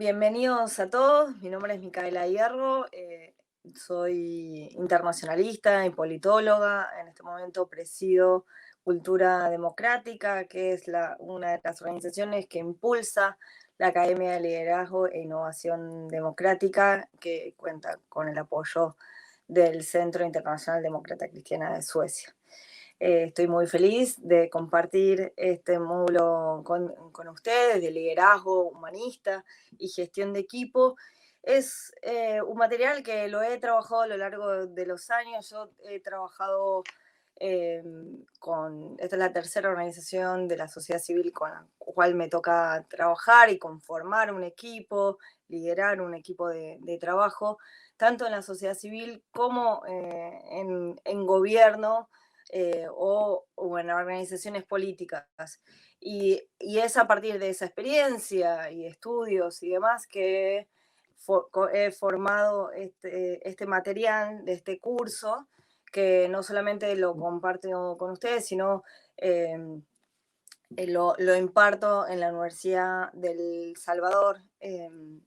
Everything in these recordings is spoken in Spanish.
Bienvenidos a todos, mi nombre es Micaela Hierro, soy internacionalista y politóloga, en este momento presido Cultura Democrática, que es una de las organizaciones que impulsa la Academia de Liderazgo e Innovación Democrática, que cuenta con el apoyo del Centro Internacional Demócrata Cristiana de Suecia. Estoy muy feliz de compartir este módulo con ustedes de liderazgo humanista y gestión de equipo. Es un material que lo he trabajado a lo largo de los años. Yo he trabajado esta es la tercera organización de la sociedad civil con la cual me toca trabajar y conformar un equipo, liderar un equipo de trabajo, tanto en la sociedad civil como en gobierno o en organizaciones políticas. Y es a partir de esa experiencia y estudios y demás que he formado este material de este curso, que no solamente lo comparto con ustedes, sino eh, lo imparto en la Universidad del Salvador,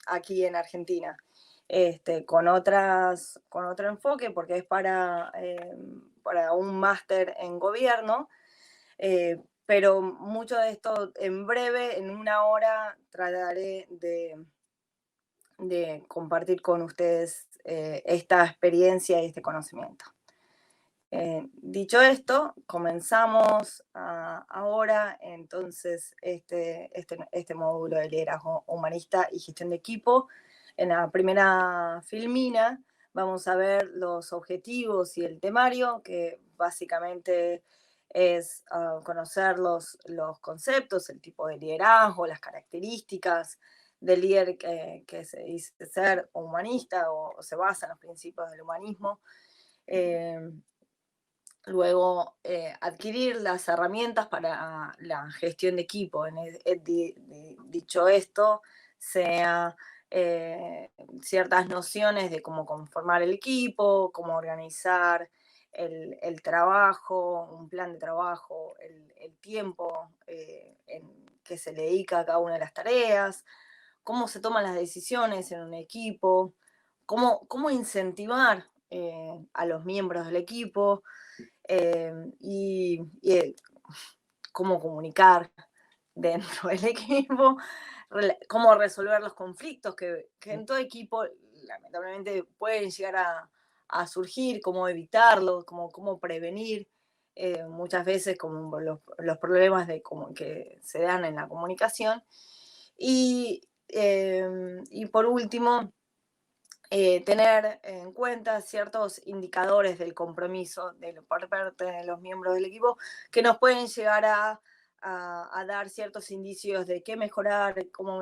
aquí en Argentina, con otro enfoque, porque es para un máster en gobierno, pero mucho de esto en breve, en una hora, trataré de compartir con ustedes esta experiencia y este conocimiento. Dicho esto, comenzamos ahora entonces este módulo de liderazgo humanista y gestión de equipo. En la primera filmina vamos a ver los objetivos y el temario, que básicamente es conocer los conceptos, el tipo de liderazgo, las características del líder que se dice ser humanista o se basa en los principios del humanismo. Eh, Luego, adquirir las herramientas para la gestión de equipo. Dicho esto, sea ciertas nociones de cómo conformar el equipo, cómo organizar el trabajo, un plan de trabajo, el tiempo en que se le dedica a cada una de las tareas, cómo se toman las decisiones en un equipo, cómo incentivar a los miembros del equipo, y cómo comunicar dentro del equipo, cómo resolver los conflictos que en todo equipo lamentablemente pueden llegar a surgir, cómo evitarlos, cómo prevenir muchas veces como los problemas que se dan en la comunicación. Y por último, tener en cuenta ciertos indicadores del compromiso por parte de los miembros del equipo que nos pueden llegar a dar ciertos indicios de qué mejorar, cómo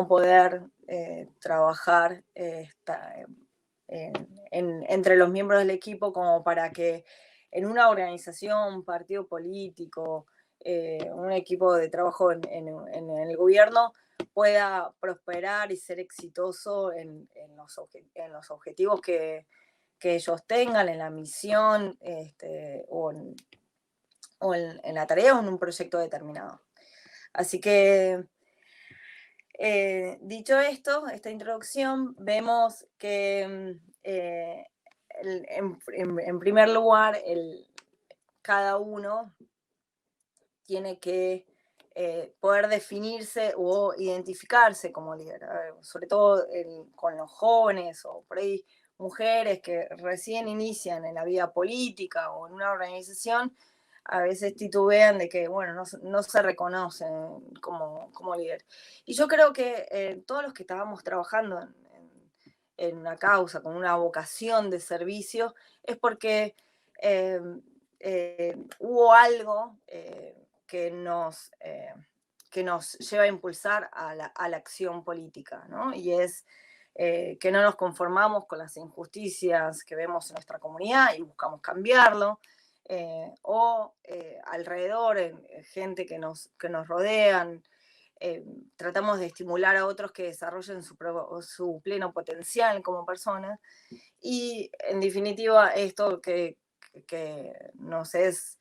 poder trabajar entre los miembros del equipo, como para que en una organización, un partido político, un equipo de trabajo en el gobierno, pueda prosperar y ser exitoso en los objetivos que ellos tengan, en la misión, o en la tarea o en un proyecto determinado. Así que, dicho esto, esta introducción, vemos que en primer lugar, cada uno tiene que poder definirse o identificarse como líder, sobre todo con los jóvenes o por ahí mujeres que recién inician en la vida política o en una organización. A veces titubean de que, bueno, no se reconocen como líder. Y yo creo que todos los que estábamos trabajando en una causa, con una vocación de servicio, es porque eh, hubo algo que nos lleva a impulsar a la acción política, ¿no? Y es que no nos conformamos con las injusticias que vemos en nuestra comunidad y buscamos cambiarlo, alrededor, gente que nos rodean, tratamos de estimular a otros que desarrollen su pleno potencial como personas. Y en definitiva, esto que nos es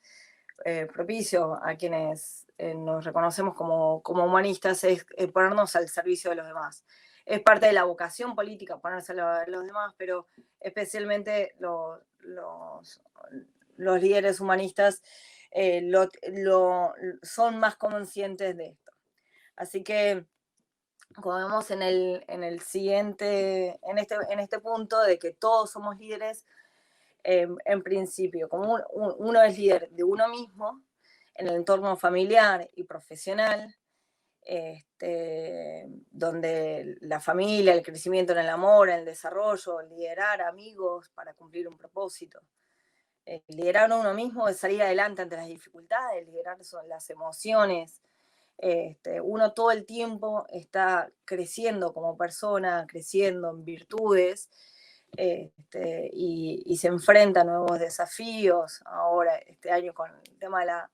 propicio a quienes nos reconocemos como humanistas es ponernos al servicio de los demás. Es parte de la vocación política ponerse a los demás, pero especialmente los líderes humanistas son más conscientes de esto. Así que, como vemos en este punto de que todos somos líderes, en principio, como uno es líder de uno mismo, en el entorno familiar y profesional, donde la familia, el crecimiento en el amor, en el desarrollo, liderar amigos para cumplir un propósito. Liderar a uno mismo es salir adelante ante las dificultades, liderar las emociones. Uno todo el tiempo está creciendo como persona, creciendo en virtudes, y se enfrenta a nuevos desafíos. Ahora, este año con el tema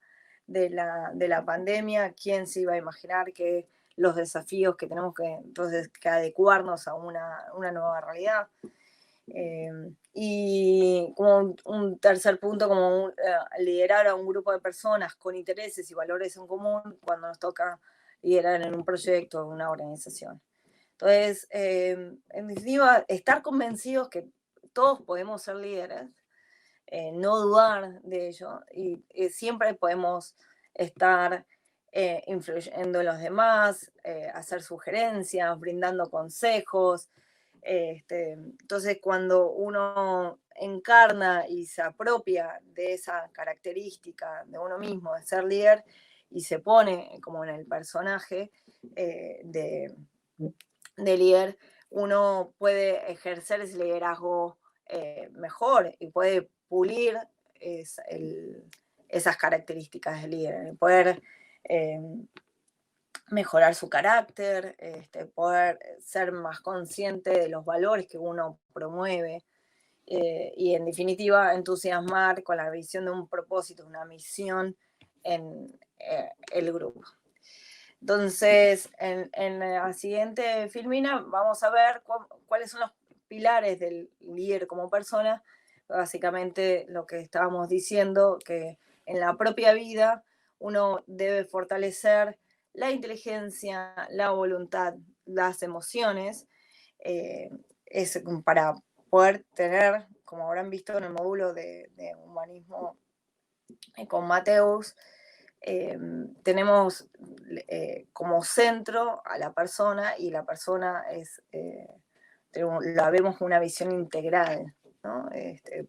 de la pandemia, ¿quién se iba a imaginar que los desafíos que tenemos que adecuarnos a una nueva realidad? Y como un tercer punto, como liderar a un grupo de personas con intereses y valores en común cuando nos toca liderar en un proyecto o una organización. Entonces, en definitiva, estar convencidos que todos podemos ser líderes, no dudar de ello, y siempre podemos estar influyendo en los demás, hacer sugerencias, brindando consejos. Entonces, cuando uno encarna y se apropia de esa característica de uno mismo, de ser líder, y se pone como en el personaje de líder, uno puede ejercer ese liderazgo mejor y puede pulir esas características de líder, poder mejorar su carácter, poder ser más consciente de los valores que uno promueve, y en definitiva entusiasmar con la visión de un propósito, una misión en el grupo. Entonces, en la siguiente filmina vamos a ver cuáles son los pilares del líder como persona. Básicamente lo que estábamos diciendo, que en la propia vida uno debe fortalecer la inteligencia, la voluntad, las emociones, es para poder tener, como habrán visto en el módulo de humanismo con Mateus, tenemos como centro a la persona, y la persona la vemos con una visión integral, ¿no?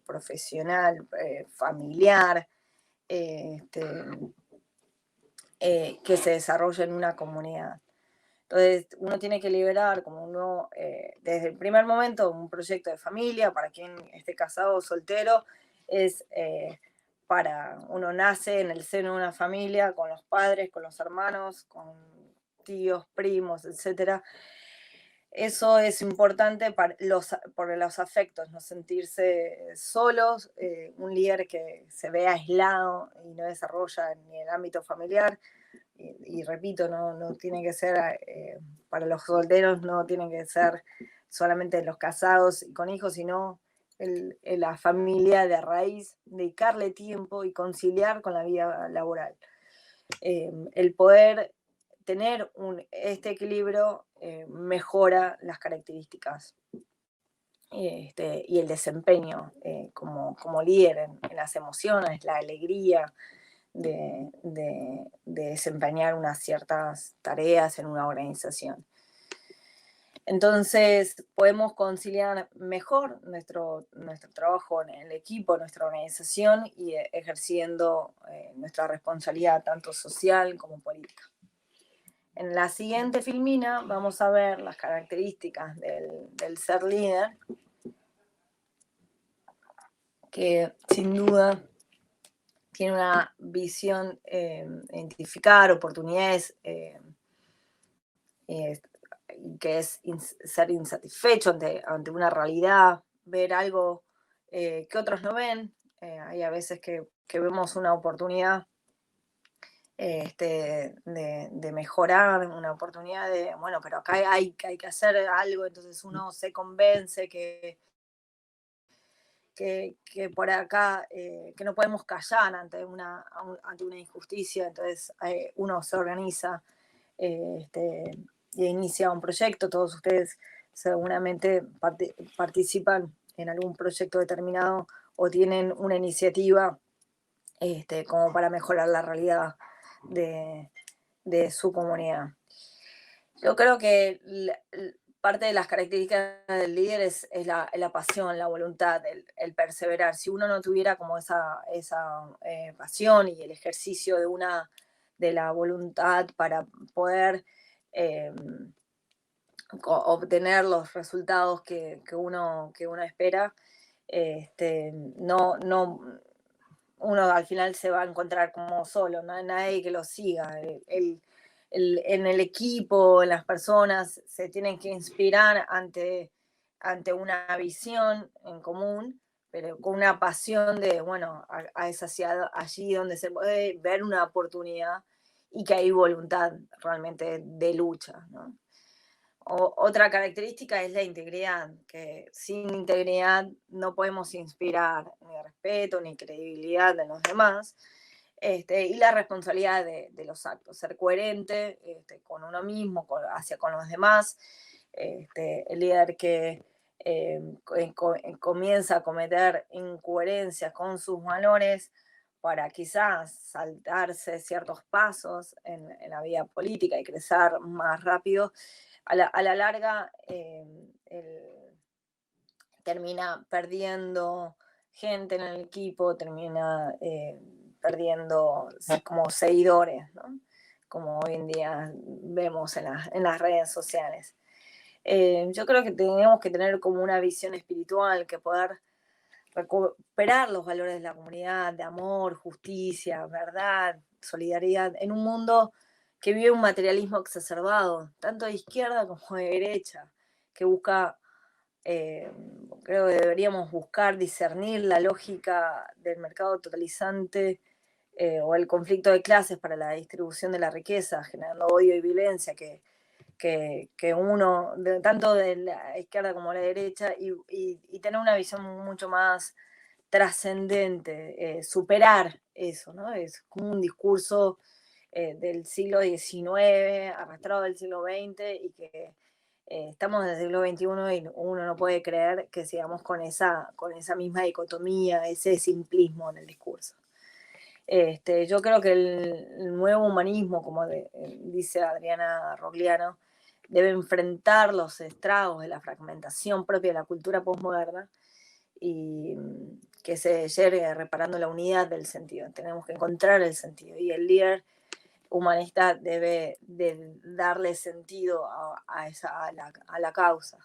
Profesional, familiar, que se desarrolla en una comunidad. Entonces, uno tiene que liberar, como uno, desde el primer momento, un proyecto de familia. Para quien esté casado o soltero, es uno nace en el seno de una familia, con los padres, con los hermanos, con tíos, primos, etc. Eso es importante por los afectos, no sentirse solos. Un líder que se ve aislado y no desarrolla ni el ámbito familiar, y repito, no tiene que ser, para los solteros no tiene que ser solamente los casados y con hijos, sino la familia de raíz, dedicarle tiempo y conciliar con la vida laboral. El poder tener este equilibrio mejora las características y el desempeño como líder en las emociones, la alegría de desempeñar unas ciertas tareas en una organización. Entonces, podemos conciliar mejor nuestro trabajo en el equipo, nuestra organización, y ejerciendo nuestra responsabilidad tanto social como política. En la siguiente filmina vamos a ver las características del ser líder, que sin duda tiene una visión, identificar oportunidades, que es ser insatisfecho ante una realidad, ver algo que otros no ven. Hay a veces que vemos una oportunidad de mejorar, una oportunidad de, bueno, pero acá hay que hacer algo. Entonces uno se convence que por acá, que no podemos callar ante una injusticia, entonces uno se organiza y inicia un proyecto. Todos ustedes seguramente participan en algún proyecto determinado o tienen una iniciativa como para mejorar la realidad de, de su comunidad. Yo creo que parte de las características del líder es la pasión, la voluntad, el perseverar. Si uno no tuviera como esa pasión y el ejercicio de la voluntad para poder eh, obtener los resultados que uno espera, no, uno al final se va a encontrar como solo, no hay nadie que lo siga. En el equipo, en las personas, se tienen que inspirar ante una visión en común, pero con una pasión de, bueno, es hacia allí donde se puede ver una oportunidad y que hay voluntad realmente de lucha, ¿no? Otra característica es la integridad, que sin integridad no podemos inspirar ni respeto ni credibilidad de los demás, y la responsabilidad de los actos, ser coherente con uno mismo, con los demás, el líder que comienza a cometer incoherencias con sus valores para quizás saltarse ciertos pasos en la vida política y crecer más rápido, a la larga termina perdiendo gente en el equipo, termina perdiendo como seguidores, ¿no? Como hoy en día vemos en las redes sociales. Yo creo que tenemos que tener como una visión espiritual, que poder recuperar los valores de la comunidad, de amor, justicia, verdad, solidaridad, en un mundo que vive un materialismo exacerbado, tanto de izquierda como de derecha, que busca, eh, creo que deberíamos buscar discernir la lógica del mercado totalizante o el conflicto de clases para la distribución de la riqueza, generando odio y violencia que uno, tanto de la izquierda como de la derecha, y tener una visión mucho más trascendente, superar eso, ¿no? Es como un discurso del siglo XIX, arrastrado del siglo XX, y que estamos en el siglo XXI y uno no puede creer que sigamos con esa misma dicotomía, ese simplismo en el discurso. Yo creo que el nuevo humanismo, como dice Adriana Rogliano, debe enfrentar los estragos de la fragmentación propia de la cultura posmoderna y que se llegue reparando la unidad del sentido. Tenemos que encontrar el sentido y el líder humanista debe de darle sentido a la causa.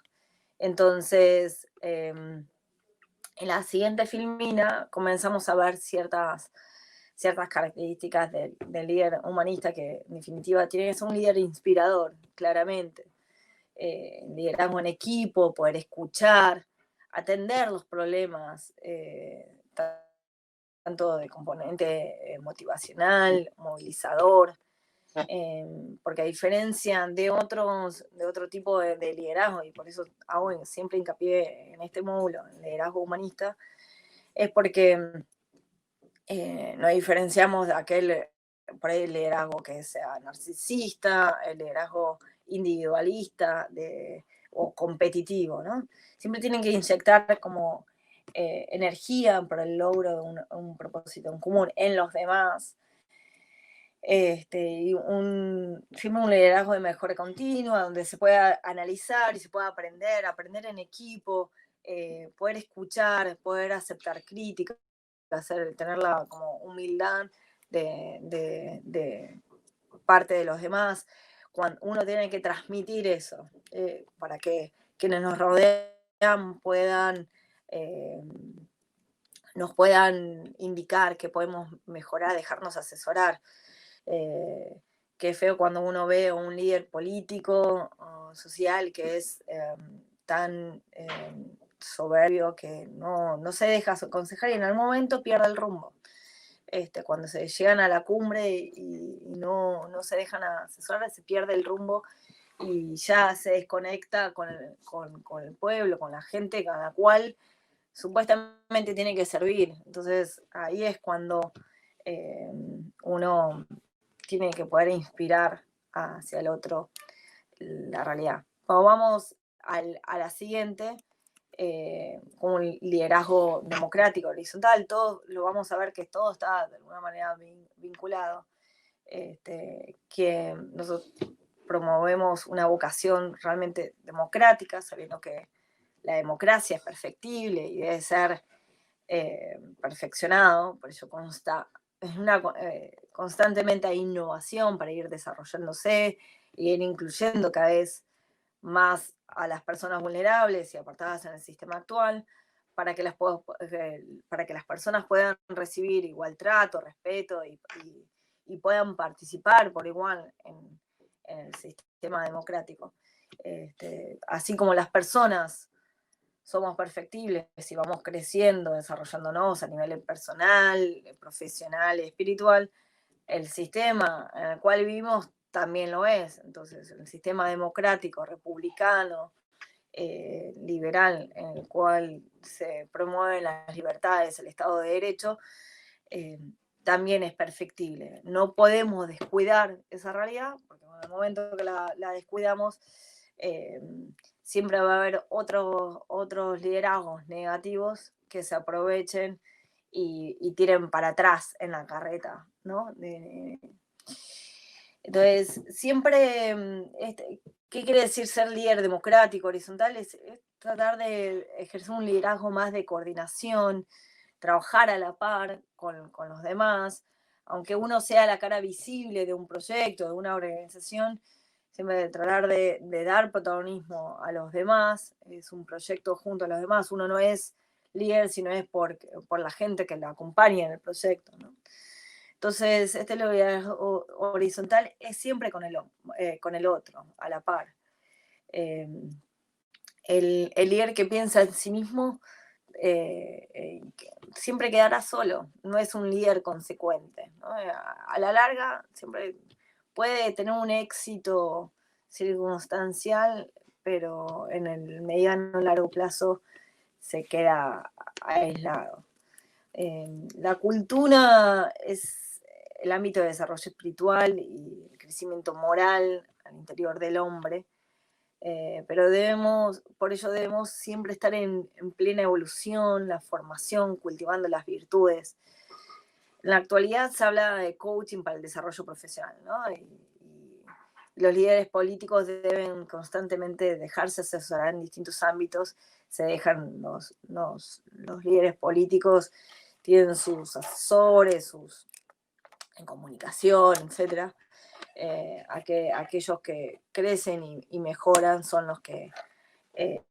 Entonces, en la siguiente filmina comenzamos a ver ciertas características del líder humanista, que en definitiva tiene que ser un líder inspirador, claramente. Liderazgo en equipo, poder escuchar, atender los problemas, tanto de componente motivacional, movilizador, porque a diferencia de otro tipo de liderazgo, y por eso hago siempre hincapié en este módulo, el liderazgo humanista, es porque nos diferenciamos de aquel, por ahí, el liderazgo que sea narcisista, el liderazgo individualista o competitivo, ¿no? Siempre tienen que inyectar como energía para el logro de un propósito en común en los demás. Y siempre un liderazgo de mejora continua, donde se pueda analizar y se pueda aprender en equipo, poder escuchar, poder aceptar críticas, tener la como humildad de parte de los demás. Cuando uno tiene que transmitir eso para que quienes nos rodean eh, nos puedan indicar que podemos mejorar, dejarnos asesorar. Qué feo cuando uno ve a un líder político o social que es tan soberbio que no se deja aconsejar y en algún momento pierde el rumbo. Cuando se llegan a la cumbre y no se dejan asesorar, se pierde el rumbo y ya se desconecta con el pueblo, con la gente, con la cual supuestamente tiene que servir. Entonces ahí es cuando uno tiene que poder inspirar hacia el otro la realidad. Cuando vamos a la siguiente, como un liderazgo democrático, horizontal, todo lo vamos a ver que todo está de alguna manera vinculado. Que nosotros promovemos una vocación realmente democrática, sabiendo que la democracia es perfectible y debe ser perfeccionado, por eso constantemente hay innovación para ir desarrollándose y ir incluyendo cada vez más a las personas vulnerables y apartadas en el sistema actual, para que para que las personas puedan recibir igual trato, respeto y puedan participar por igual en el sistema democrático. Así como las personas somos perfectibles y vamos creciendo, desarrollándonos a nivel personal, profesional y espiritual, el sistema en el cual vivimos también lo es. Entonces, el sistema democrático, republicano, liberal, en el cual se promueven las libertades, el Estado de Derecho, también es perfectible. No podemos descuidar esa realidad, porque en el momento que la descuidamos, siempre va a haber otros liderazgos negativos que se aprovechen y tiren para atrás en la carreta, ¿no? Entonces, siempre, ¿qué quiere decir ser líder democrático, horizontal? Es tratar de ejercer un liderazgo más de coordinación, trabajar a la par con los demás, aunque uno sea la cara visible de un proyecto, de una organización, siempre tratar de dar protagonismo a los demás, es un proyecto junto a los demás, uno no es líder, sino es por la gente que lo acompaña en el proyecto, ¿no? Entonces, este liderazgo horizontal es siempre con el otro, a la par. Eh, el líder que piensa en sí mismo siempre quedará solo, no es un líder consecuente, ¿no? A la larga siempre puede tener un éxito circunstancial, pero en el mediano largo plazo se queda aislado. La cultura es el ámbito de desarrollo espiritual y el crecimiento moral al interior del hombre, pero por ello debemos siempre estar en plena evolución, la formación, cultivando las virtudes. En la actualidad se habla de coaching para el desarrollo profesional, ¿no? Y los líderes políticos deben constantemente dejarse asesorar en distintos ámbitos. Se dejan los líderes políticos, tienen sus asesores, en comunicación, etcétera. Aquellos que crecen y mejoran son eh,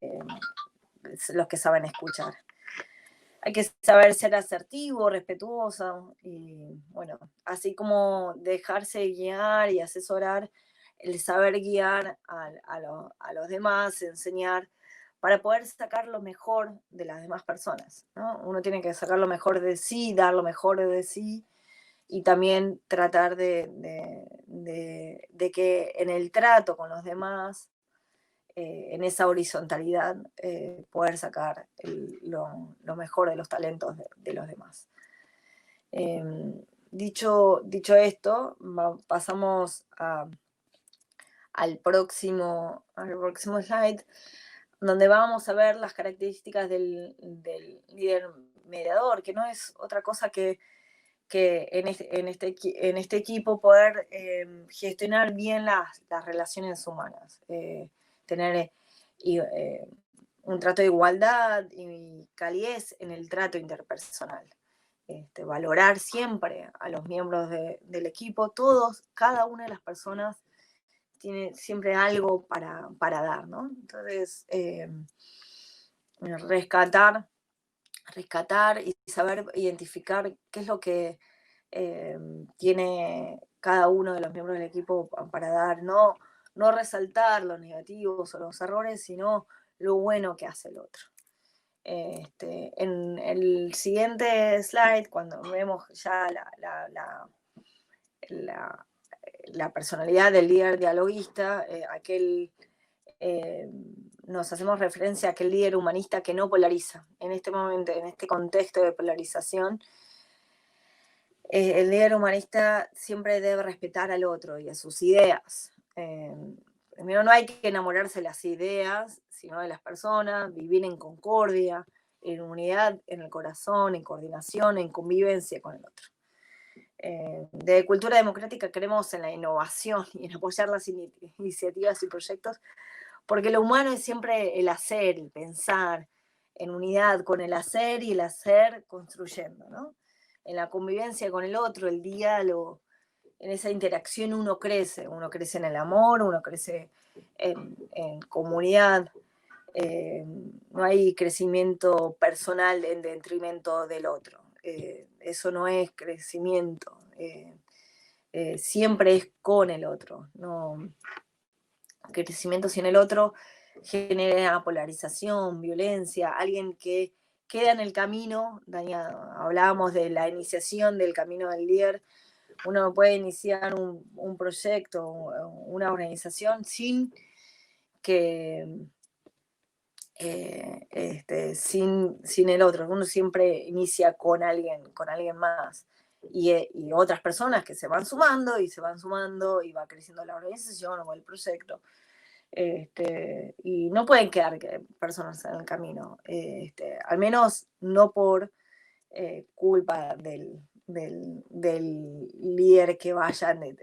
los que saben escuchar. Hay que saber ser asertivo, respetuoso y, bueno, así como dejarse guiar y asesorar, el saber guiar a los demás, enseñar, para poder sacar lo mejor de las demás personas, ¿no? Uno tiene que sacar lo mejor de sí, dar lo mejor de sí y también tratar de que en el trato con los demás, en esa horizontalidad, poder sacar lo mejor de los talentos de los demás. Dicho esto, pasamos al próximo slide, donde vamos a ver las características del líder mediador, que no es otra cosa que en este equipo poder gestionar bien las relaciones humanas, tener un trato de igualdad y calidez en el trato interpersonal. Valorar siempre a los miembros del equipo, cada una de las personas tiene siempre algo para dar, ¿no? Entonces, rescatar y saber identificar qué es lo que tiene cada uno de los miembros del equipo para dar, no resaltar los negativos o los errores, sino lo bueno que hace el otro. En el siguiente slide, cuando vemos ya la personalidad del líder dialoguista, aquel nos hacemos referencia a aquel líder humanista que no polariza. En este momento, en este contexto de polarización, el líder humanista siempre debe respetar al otro y a sus ideas. Primero, no hay que enamorarse de las ideas, sino de las personas, vivir en concordia, en unidad en el corazón, en coordinación, en convivencia con el otro. De Cultura Democrática creemos en la innovación y en apoyar las iniciativas y proyectos, porque lo humano es siempre el hacer, el pensar, en unidad con el hacer y el hacer construyendo, ¿no? En la convivencia con el otro, el diálogo, en esa interacción uno crece en el amor, uno crece en comunidad, no hay crecimiento personal en detrimento del otro, eso no es crecimiento, siempre es con el otro, no, crecimiento sin el otro genera polarización, violencia, alguien que queda en el camino, hablábamos de la iniciación del camino del líder, uno puede iniciar un proyecto, una organización sin que sin el otro, uno siempre inicia con alguien más. Y otras personas que se van sumando y va creciendo la organización o el proyecto. Y no pueden quedar personas en el camino, al menos no por culpa del líder que vayan,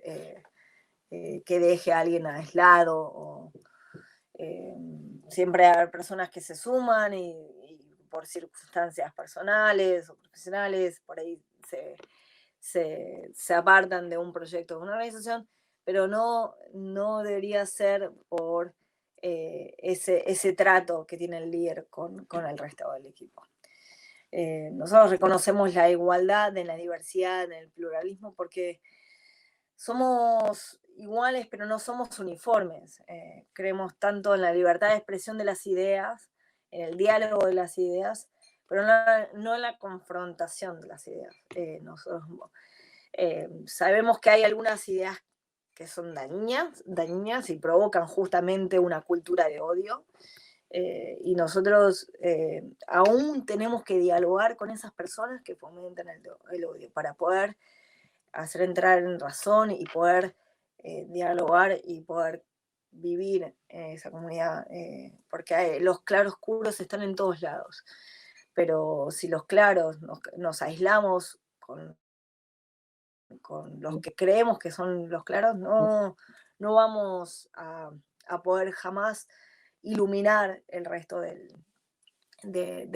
que deje a alguien aislado. Siempre hay personas que se suman y por circunstancias personales o profesionales, por ahí se apartan de un proyecto de una organización, pero no debería ser por ese trato que tiene el líder con el resto del equipo. Nosotros reconocemos la igualdad en la diversidad, en el pluralismo, porque somos iguales, pero no somos uniformes. Creemos tanto en la libertad de expresión de las ideas, en el diálogo de las ideas, pero no en la confrontación de las ideas. Nosotros sabemos que hay algunas ideas que son dañinas y provocan justamente una cultura de odio. Y nosotros aún tenemos que dialogar con esas personas que fomentan el odio para poder hacer entrar en razón y poder dialogar y poder vivir en esa comunidad, porque los claroscuros están en todos lados, pero si los claros nos aislamos con los que creemos que son los claros, no vamos a poder jamás iluminar el resto de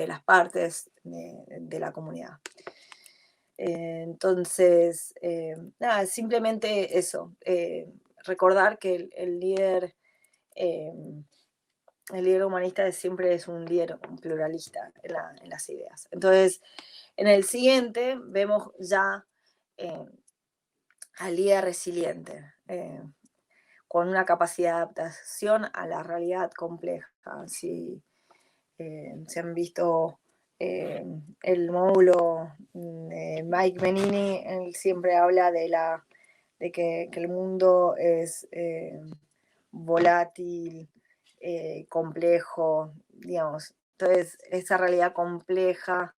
las partes de la comunidad. Entonces, nada, simplemente eso, recordar que el líder humanista siempre es un líder pluralista en las ideas. Entonces, en el siguiente vemos ya al líder resiliente, con una capacidad de adaptación a la realidad compleja. Si se han visto el módulo de Mike Menini, él siempre habla de que el mundo es volátil, complejo, digamos. Entonces, esa realidad compleja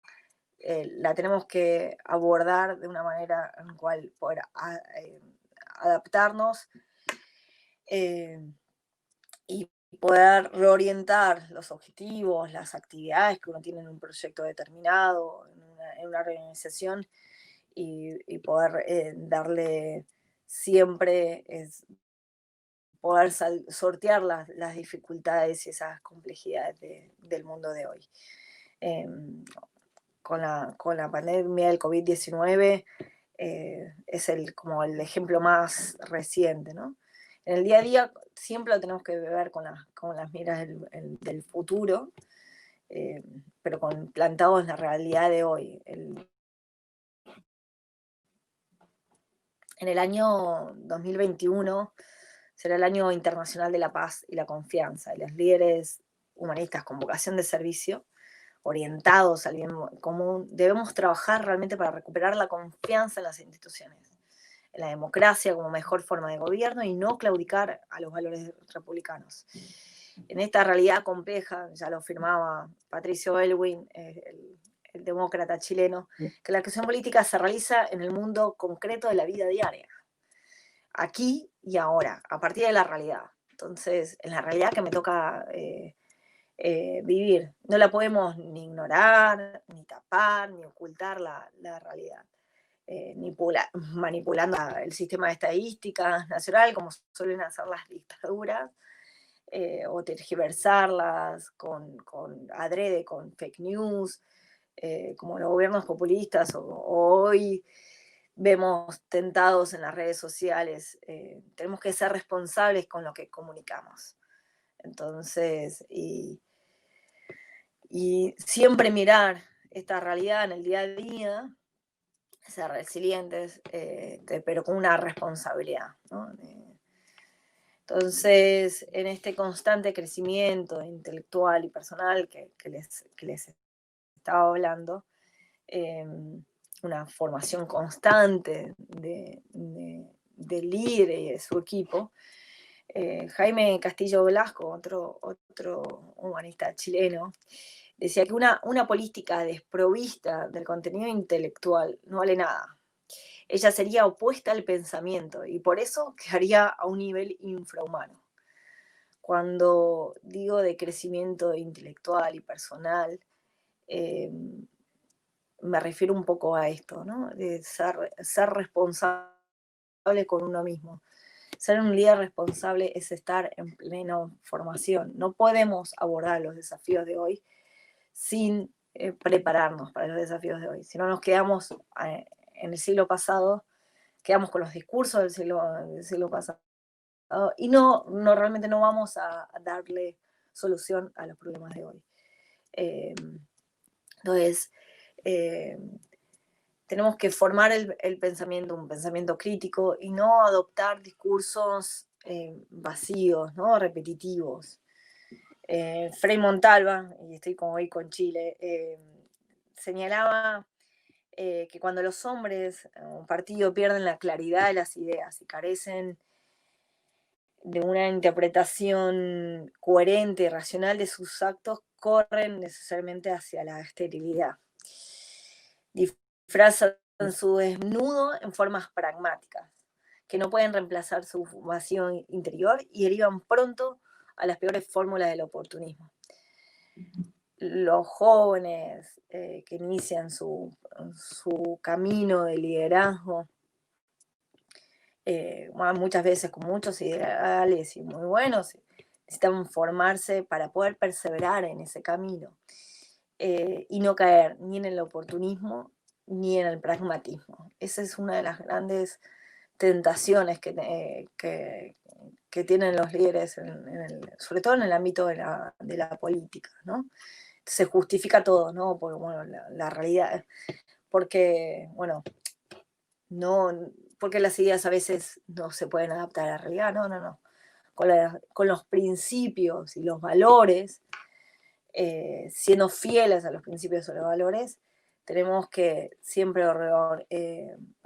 la tenemos que abordar de una manera en la cual poder adaptarnos y poder reorientar los objetivos, las actividades que uno tiene en un proyecto determinado, en una organización, y poder darle siempre, poder sortear las dificultades y esas complejidades del mundo de hoy. Con la pandemia del COVID-19 es como el ejemplo más reciente, ¿no? En el día a día siempre lo tenemos que ver con las miras del futuro, pero plantados en la realidad de hoy. En el año 2021 será el Año Internacional de la Paz y la Confianza, y los líderes humanistas con vocación de servicio, orientados al bien común, debemos trabajar realmente para recuperar la confianza en las instituciones, en la democracia como mejor forma de gobierno y no claudicar a los valores republicanos. en esta realidad compleja, ya lo afirmaba Patricio Aylwin, el demócrata chileno, que la acción política se realiza en el mundo concreto de la vida diaria, aquí y ahora, a partir de la realidad. Entonces, en la realidad que me toca vivir, no la podemos ni ignorar, ni tapar, ni ocultar la realidad. Manipulando el sistema de estadísticas nacional, como suelen hacer las dictaduras, o tergiversarlas con adrede, con fake news, como los gobiernos populistas, o hoy vemos tentados en las redes sociales. Tenemos que ser responsables con lo que comunicamos. Entonces, y siempre mirar esta realidad en el día a día, ser resilientes, pero con una responsabilidad, ¿no? Entonces, en este constante crecimiento intelectual y personal que les estaba hablando, una formación constante del líder y de su equipo, Jaime Castillo Velasco, otro humanista chileno, decía que una política desprovista del contenido intelectual no vale nada. Ella sería opuesta al pensamiento y por eso quedaría a un nivel infrahumano. Cuando digo de crecimiento intelectual y personal, me refiero un poco a esto, ¿no? De ser responsable con uno mismo. Ser un líder responsable es estar en plena formación. No podemos abordar los desafíos de hoy sin prepararnos para los desafíos de hoy. Si no nos quedamos en el siglo pasado, quedamos con los discursos del siglo pasado y realmente no vamos a darle solución a los problemas de hoy. Entonces, tenemos que formar el pensamiento, un pensamiento crítico, y no adoptar discursos vacíos, ¿no? Repetitivos. Frei Montalva, y estoy como hoy con Chile, señalaba que cuando los hombres, un partido, pierden la claridad de las ideas y carecen de una interpretación coherente y racional de sus actos, corren necesariamente hacia la esterilidad. Disfrazan su desnudo en formas pragmáticas, que no pueden reemplazar su vacío interior y derivan pronto a las peores fórmulas del oportunismo. Los jóvenes que inician su camino de liderazgo, muchas veces con muchos ideales y muy buenos, necesitan formarse para poder perseverar en ese camino y no caer ni en el oportunismo ni en el pragmatismo. Esa es una de las grandes tentaciones que tienen los líderes, sobre todo en el ámbito de la política, ¿no? Se justifica todo, ¿no? Porque, bueno, la realidad, porque, bueno, no, porque las ideas a veces no se pueden adaptar a la realidad, no. Con los principios y los valores, siendo fieles a los principios o los valores, tenemos que siempre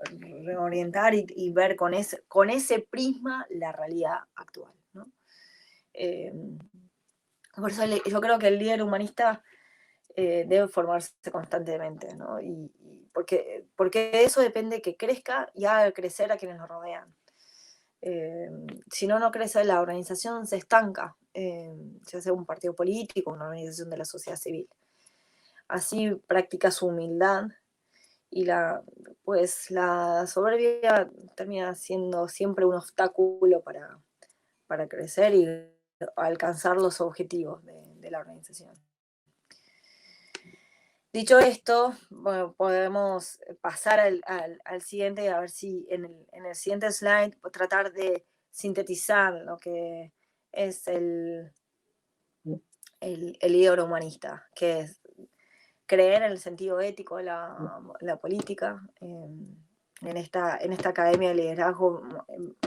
reorientar y ver con ese prisma la realidad actual, ¿no? Por eso yo creo que el líder humanista debe formarse constantemente, ¿no? Porque de eso depende que crezca y haga crecer a quienes lo rodean. Si no crece la organización, se estanca, ya sea un partido político, una organización de la sociedad civil. Así practica su humildad y la soberbia termina siendo siempre un obstáculo para crecer y alcanzar los objetivos de la organización. Dicho esto, bueno, podemos pasar al siguiente, a ver si en el siguiente slide tratar de sintetizar lo que es el líder humanista, que es creer en el sentido ético de la política. En esta academia de liderazgo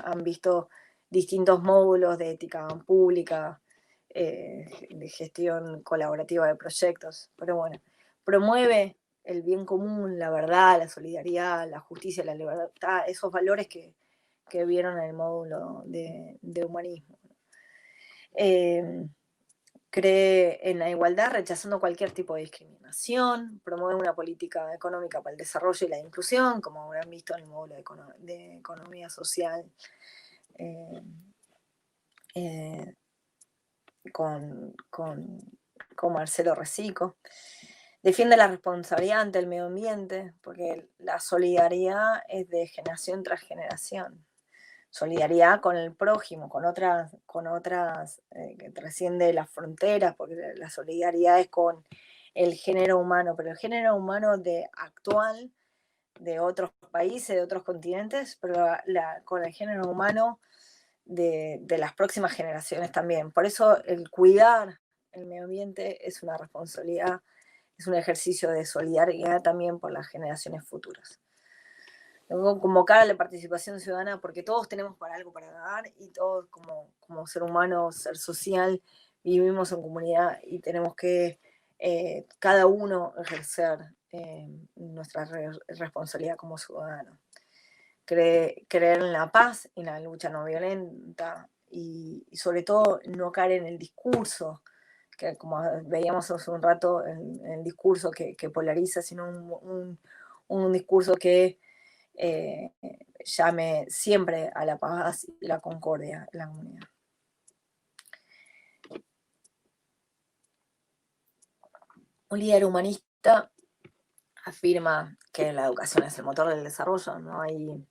han visto distintos módulos de ética pública, de gestión colaborativa de proyectos, pero bueno, promueve el bien común, la verdad, la solidaridad, la justicia, la libertad, esos valores que vieron en el módulo de humanismo. cree en la igualdad, rechazando cualquier tipo de discriminación, promueve una política económica para el desarrollo y la inclusión, como habrán visto en el módulo de economía social, eh, eh, con Marcelo Recico. Defiende la responsabilidad ante el medio ambiente, porque la solidaridad es de generación tras generación. Solidaridad con el prójimo, con otras que trasciende las fronteras, porque la solidaridad es con el género humano, pero el género humano actual, de otros países, de otros continentes, pero con el género humano de las próximas generaciones también. Por eso el cuidar el medio ambiente es una responsabilidad, es un ejercicio de solidaridad también por las generaciones futuras. Luego, convocar a la participación ciudadana, porque todos tenemos algo para dar y todos como ser humano, ser social, vivimos en comunidad y tenemos que cada uno ejercer nuestra responsabilidad como ciudadano. Creer en la paz y en la lucha no violenta y sobre todo no caer en el discurso, que como veíamos hace un rato, en el discurso que polariza, sino un discurso que eh, llame siempre a la paz y la concordia en la comunidad. Un líder humanista afirma que la educación es el motor del desarrollo, no hay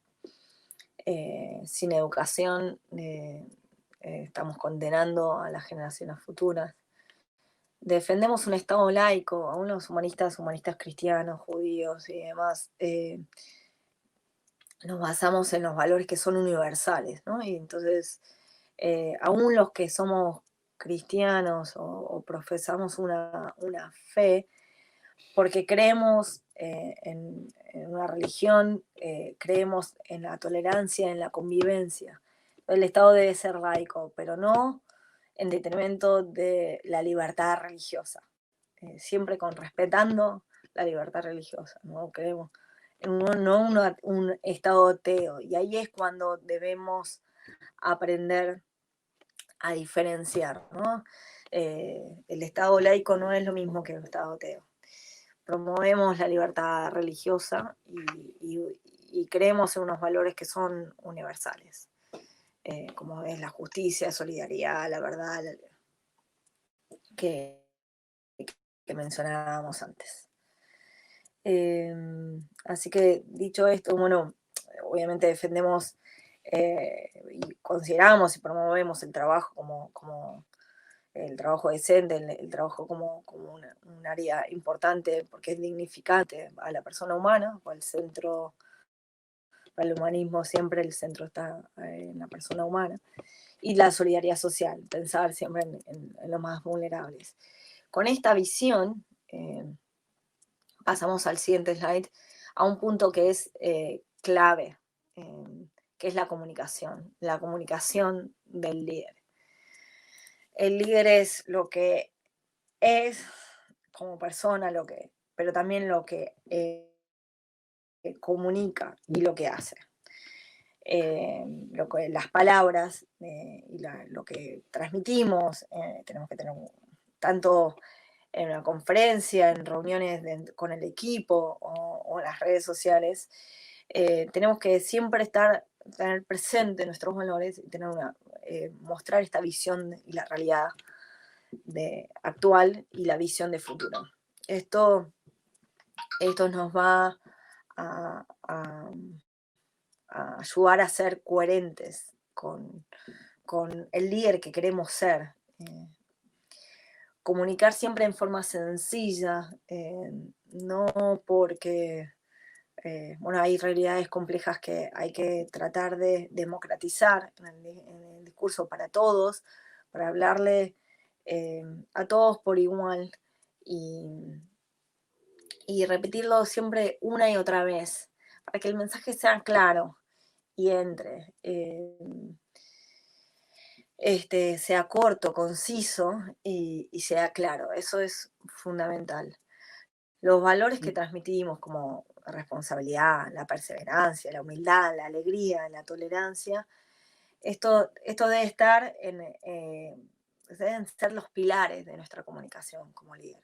sin educación estamos condenando a las generaciones futuras. Defendemos un Estado laico, aún los humanistas cristianos, judíos y demás, nos basamos en los valores que son universales, ¿no? Y entonces, aún los que somos cristianos o profesamos una fe, porque creemos en una religión, creemos en la tolerancia, en la convivencia. El Estado debe ser laico, pero no en detrimento de la libertad religiosa, siempre respetando la libertad religiosa, ¿no? Creemos en un Estado ateo, y ahí es cuando debemos aprender a diferenciar, ¿no? El Estado laico no es lo mismo que el Estado ateo. Promovemos la libertad religiosa y creemos en unos valores que son universales, como es la justicia, solidaridad, la verdad, que, que mencionábamos antes. Así que dicho esto, bueno, obviamente defendemos y consideramos y promovemos el trabajo como el trabajo decente, el trabajo como un área importante porque es dignificante a la persona humana, o al centro, para el humanismo siempre el centro está en la persona humana, y la solidaridad social, pensar siempre en los más vulnerables. Con esta visión, pasamos al siguiente slide, a un punto que es clave, que es la comunicación del líder. El líder es lo que es como persona, pero también lo que comunica y lo que hace. Las palabras y lo que transmitimos, tenemos que tener tanto en una conferencia, en reuniones con el equipo o en las redes sociales, tenemos que siempre tener presente nuestros valores y mostrar esta visión y la realidad actual y la visión de futuro. Esto nos va a ayudar a ser coherentes con el líder que queremos ser. Comunicar siempre en forma sencilla, no porque, hay realidades complejas que hay que tratar de democratizar en el discurso para todos, para hablarle a todos por igual y repetirlo siempre una y otra vez, para que el mensaje sea claro y entre. Sea corto, conciso y sea claro. Eso es fundamental. Los valores que transmitimos como responsabilidad, la perseverancia, la humildad, la alegría, la tolerancia, esto debe estar deben ser los pilares de nuestra comunicación como líder.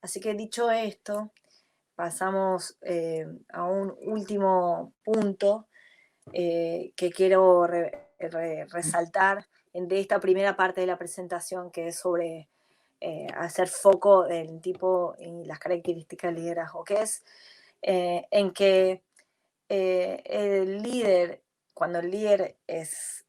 Así que dicho esto, pasamos a un último punto que quiero resaltar de esta primera parte de la presentación, que es sobre hacer foco del tipo y las características del liderazgo, que es en que el líder, cuando el líder es,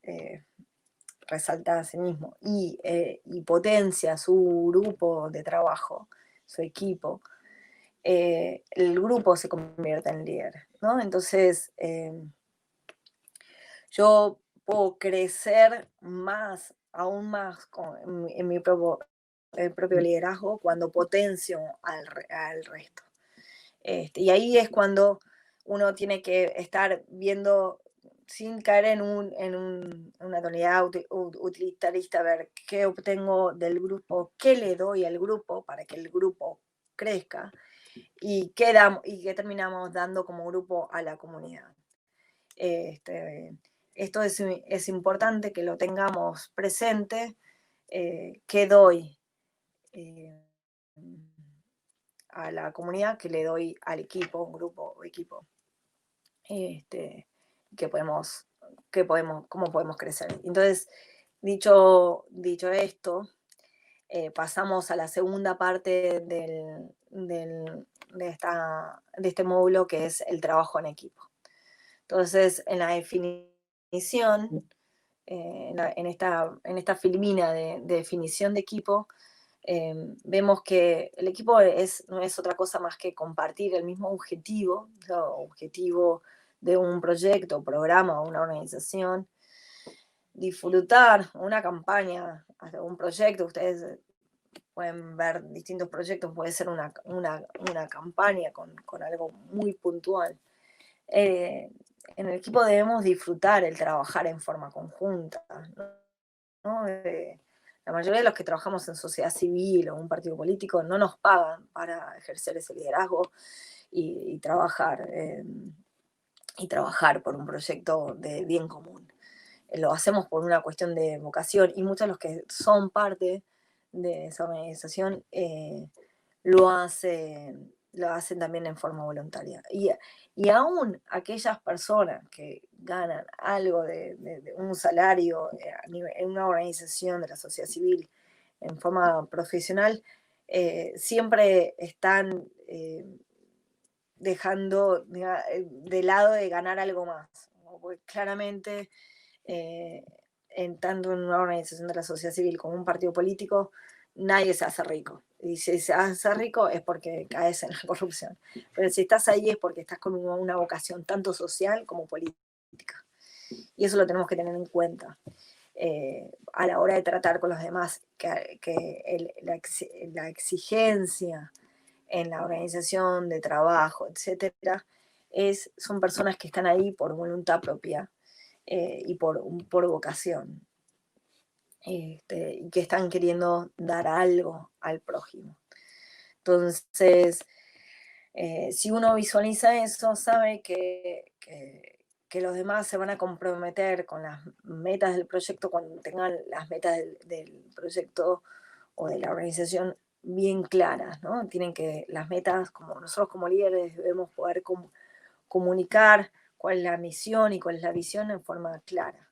resalta a sí mismo y potencia su grupo de trabajo, su equipo, el grupo se convierte en líder, ¿no? Entonces, yo puedo crecer más, aún más en mi propio liderazgo cuando potencio al resto. Y ahí es cuando uno tiene que estar viendo, sin caer en una tonalidad utilitarista, ver qué obtengo del grupo, qué le doy al grupo para que el grupo crezca y qué terminamos dando como grupo a la comunidad. Esto es importante que lo tengamos presente, qué doy a la comunidad, que le doy al equipo, un grupo o equipo, que podemos, cómo podemos crecer. Entonces, dicho esto, pasamos a la segunda parte de este módulo, que es el trabajo en equipo. Entonces, en la definición, en esta filmina de definición de equipo, vemos que el equipo no es otra cosa más que compartir el mismo objetivo, objetivo de un proyecto, programa o una organización, disfrutar una campaña, un proyecto. Ustedes pueden ver distintos proyectos, puede ser una campaña con algo muy puntual. En el equipo debemos disfrutar el trabajar en forma conjunta, ¿no? La mayoría de los que trabajamos en sociedad civil o un partido político no nos pagan para ejercer ese liderazgo y trabajar por un proyecto de bien común. Lo hacemos por una cuestión de vocación, y muchos de los que son parte de esa organización lo hacen también en forma voluntaria. Y aún aquellas personas que ganan algo de un salario en una organización de la sociedad civil en forma profesional, siempre están dejando de lado de ganar algo más, ¿no? Porque claramente, tanto en una organización de la sociedad civil como un partido político, nadie se hace rico. Y si se hace rico es porque caes en la corrupción. Pero si estás ahí es porque estás con una vocación tanto social como política. Y eso lo tenemos que tener en cuenta a la hora de tratar con los demás, que la exigencia en la organización de trabajo, etcétera, son personas que están ahí por voluntad propia y por vocación, y que están queriendo dar algo al prójimo. Entonces, si uno visualiza eso, sabe que los demás se van a comprometer con las metas del proyecto cuando tengan las metas del proyecto o de la organización bien claras, ¿no? Tienen que, las metas, como nosotros como líderes debemos poder comunicar cuál es la misión y cuál es la visión en forma clara.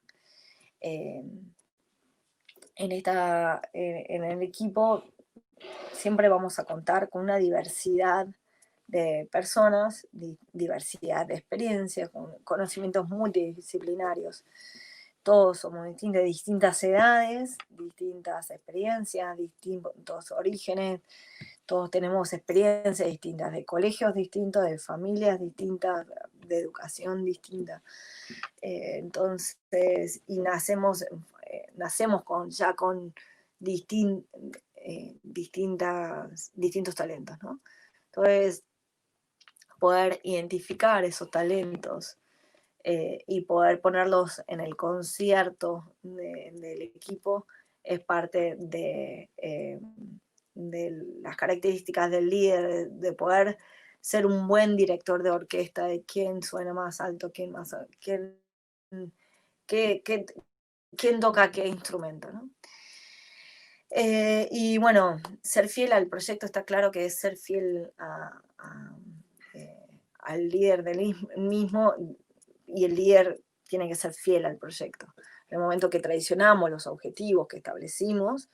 En el equipo siempre vamos a contar con una diversidad de personas, diversidad de experiencias, con conocimientos multidisciplinarios. Todos somos distintos, de distintas edades, distintas experiencias, distintos orígenes, todos tenemos experiencias distintas, de colegios distintos, de familias distintas, de educación distinta. Entonces, y nacemos con distintos talentos, ¿no? Entonces, poder identificar esos talentos y poder ponerlos en el concierto del equipo es parte de las características del líder, de poder ser un buen director de orquesta, de quién suena más alto, quién toca qué instrumento, ¿no? Y bueno, ser fiel al proyecto está claro que es ser fiel al líder del mismo, y el líder tiene que ser fiel al proyecto. En el momento que traicionamos los objetivos que establecimos,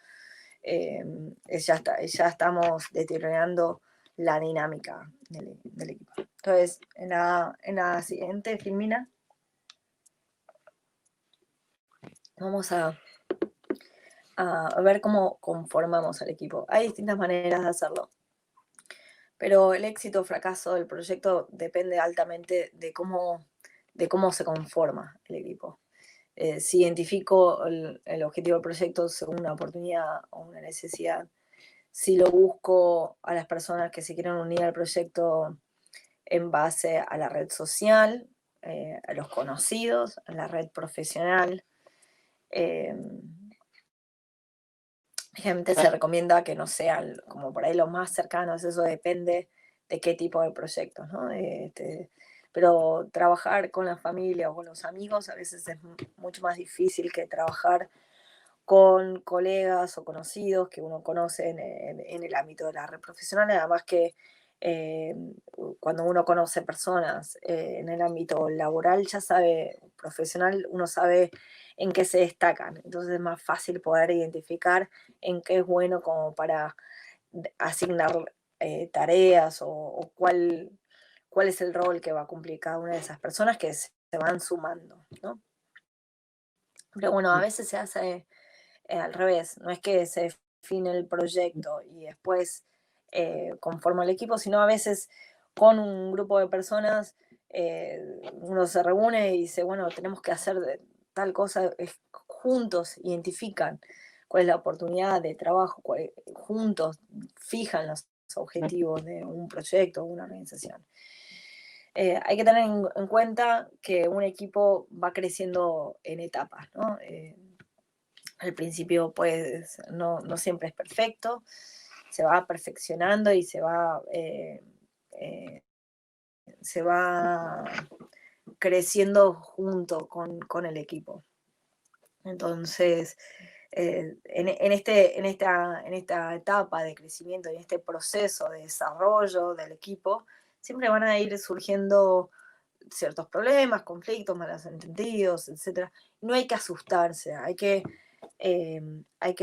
ya estamos deteriorando la dinámica del equipo. Entonces, en la siguiente, Filmina, vamos a ver cómo conformamos al equipo. Hay distintas maneras de hacerlo, pero el éxito o fracaso del proyecto depende altamente de cómo se conforma el equipo. Si identifico el objetivo del proyecto según una oportunidad o una necesidad, si lo busco a las personas que se quieren unir al proyecto en base a la red social, a los conocidos, a la red profesional. Gente se recomienda que no sean como por ahí los más cercanos, eso depende de qué tipo de proyectos, ¿no? Pero trabajar con la familia o con los amigos a veces es mucho más difícil que trabajar con colegas o conocidos que uno conoce en el ámbito de la red profesional, además que eh, cuando uno conoce personas en el ámbito laboral, ya sabe, profesional, uno sabe en qué se destacan, entonces es más fácil poder identificar en qué es bueno como para asignar tareas o cuál es el rol que va a cumplir cada una de esas personas que se van sumando, ¿no? Pero bueno, a veces se hace al revés, no es que se define el proyecto y después conforma el equipo, sino a veces con un grupo de personas uno se reúne y dice, bueno, tenemos que hacer tal cosa, juntos identifican cuál es la oportunidad de trabajo, juntos fijan los objetivos de un proyecto o una organización. Hay que tener en cuenta que un equipo va creciendo en etapas, ¿no? Al principio, pues, no siempre es perfecto, se va perfeccionando y se va creciendo junto con el equipo. Entonces, en esta etapa de crecimiento, en este proceso de desarrollo del equipo, siempre van a ir surgiendo ciertos problemas, conflictos, malos entendidos, etc. No hay que asustarse, hay que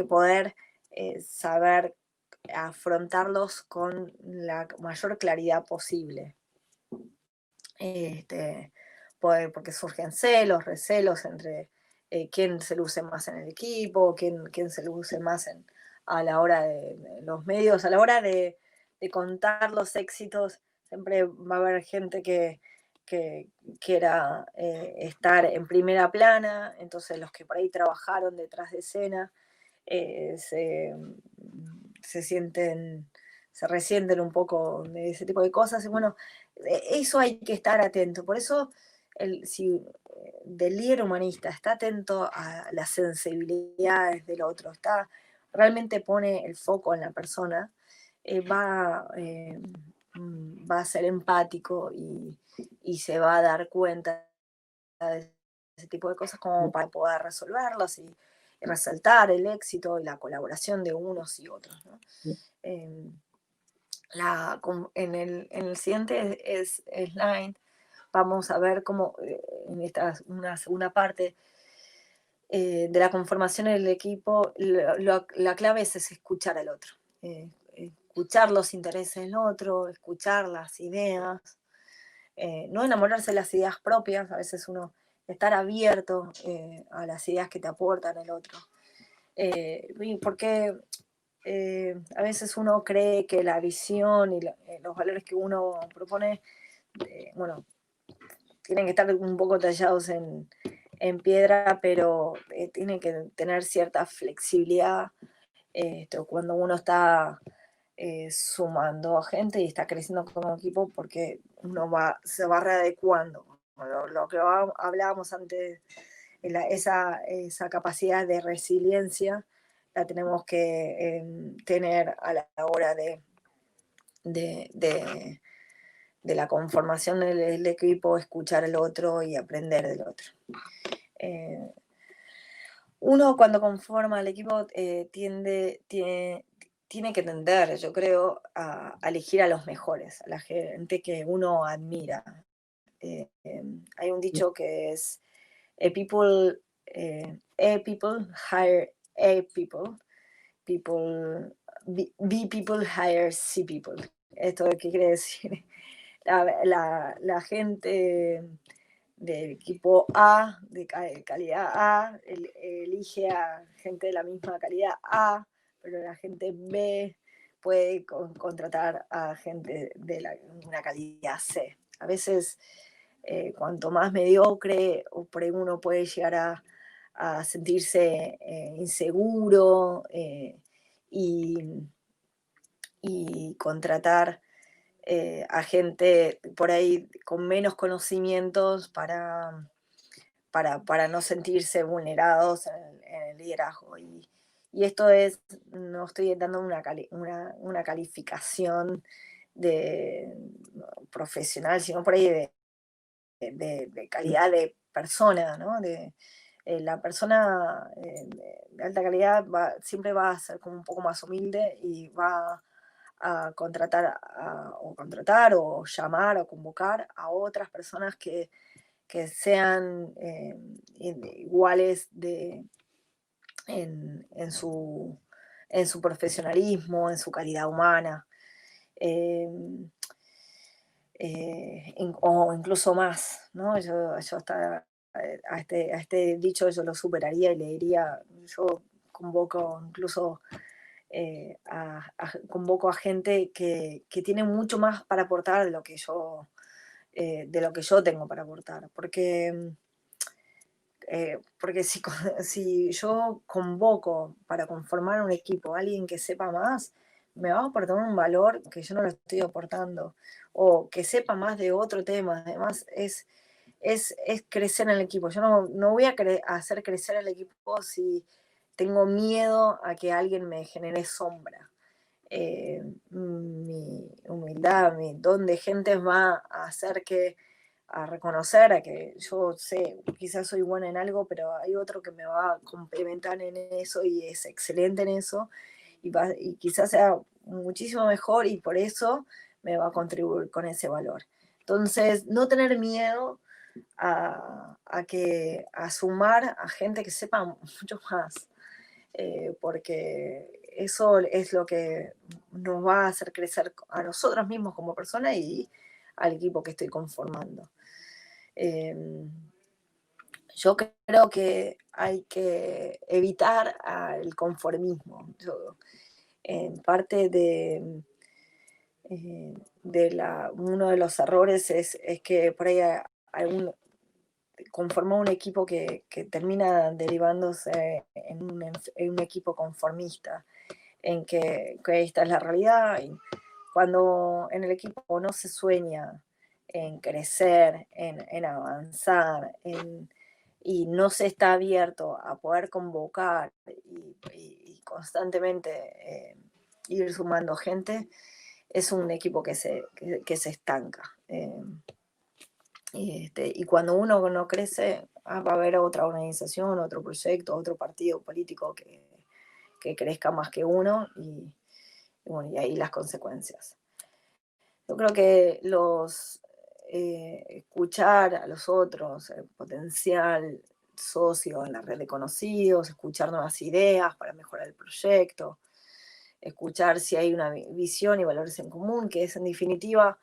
poder saber afrontarlos con la mayor claridad posible. Porque surgen celos, recelos entre quién se luce más en el equipo, quién se luce más a la hora de los medios, a la hora de contar los éxitos, siempre va a haber gente que quiera estar en primera plana, entonces los que por ahí trabajaron detrás de escena eh, se, se sienten, se resienten un poco de ese tipo de cosas, y bueno, eso hay que estar atento. Por eso, si del líder humanista está atento a las sensibilidades del otro, realmente pone el foco en la persona, va a ser empático y se va a dar cuenta de ese tipo de cosas como para poder resolverlas y resaltar el éxito y la colaboración de unos y otros, ¿no? Eh, en el siguiente slide vamos a ver cómo una segunda parte de la conformación del equipo, la clave es escuchar al otro, escuchar los intereses del otro, escuchar las ideas, no enamorarse de las ideas propias, a veces uno estar abierto a las ideas que te aportan el otro. Porque a veces uno cree que la visión y los valores que uno propone, bueno, tienen que estar un poco tallados piedra, pero tienen que tener cierta flexibilidad cuando uno está sumando a gente y está creciendo como equipo, porque se va readecuando. Lo que hablábamos antes, esa capacidad de resiliencia la tenemos que tener a la hora de, de, de la conformación del equipo, escuchar al otro y aprender del otro. Uno cuando conforma el equipo tiene que tender, yo creo, a elegir a los mejores, a la gente que uno admira. Hay un dicho que es, a people hire a people, people, B people hire C people. ¿Esto qué quiere decir? La gente del equipo A, de calidad A, elige a gente de la misma calidad A, pero la gente B puede contratar a gente de una calidad C. A veces, cuanto más mediocre, o por ahí uno puede llegar a sentirse inseguro, y, y contratar a gente por ahí con menos conocimientos para no sentirse vulnerados en el liderazgo. Y esto es, no estoy dando una calificación de profesional, sino por ahí de calidad de persona, ¿no? La persona de alta calidad siempre va a ser como un poco más humilde y va a contratar o llamar o convocar a otras personas que sean iguales en en su profesionalismo, en su calidad humana, eh, o incluso más, ¿no? Yo hasta a este dicho yo lo superaría y le diría, yo convoco incluso convoco a gente que tiene mucho más para aportar de lo que yo tengo para aportar. Porque si yo convoco para conformar un equipo a alguien que sepa más, me va a aportar un valor que yo no lo estoy aportando, o que sepa más de otro tema. Además, es crecer en el equipo. Yo no voy a hacer crecer el equipo si tengo miedo a que alguien me genere sombra. Mi humildad, mi don de gentes va a hacer a reconocer a que yo sé, quizás soy buena en algo, pero hay otro que me va a complementar en eso y es excelente en eso, y quizás sea muchísimo mejor y por eso me va a contribuir con ese valor. Entonces, no tener miedo a sumar a gente que sepa mucho más, porque eso es lo que nos va a hacer crecer a nosotros mismos como personas y al equipo que estoy conformando. Eh, yo creo que hay que evitar el conformismo. En parte uno de los errores es que por ahí algún, conformó un equipo que termina derivándose en un equipo conformista, en que esta es la realidad. Y cuando en el equipo no se sueña en crecer, en avanzar, y no se está abierto a poder convocar y constantemente ir sumando gente, es un equipo que se estanca. Y cuando uno no crece, va a haber otra organización, otro proyecto, otro partido político que crezca más que uno, y bueno, y ahí las consecuencias. Yo creo que escuchar a los otros, el potencial socio en la red de conocidos, escuchar nuevas ideas para mejorar el proyecto, escuchar si hay una visión y valores en común, que es en definitiva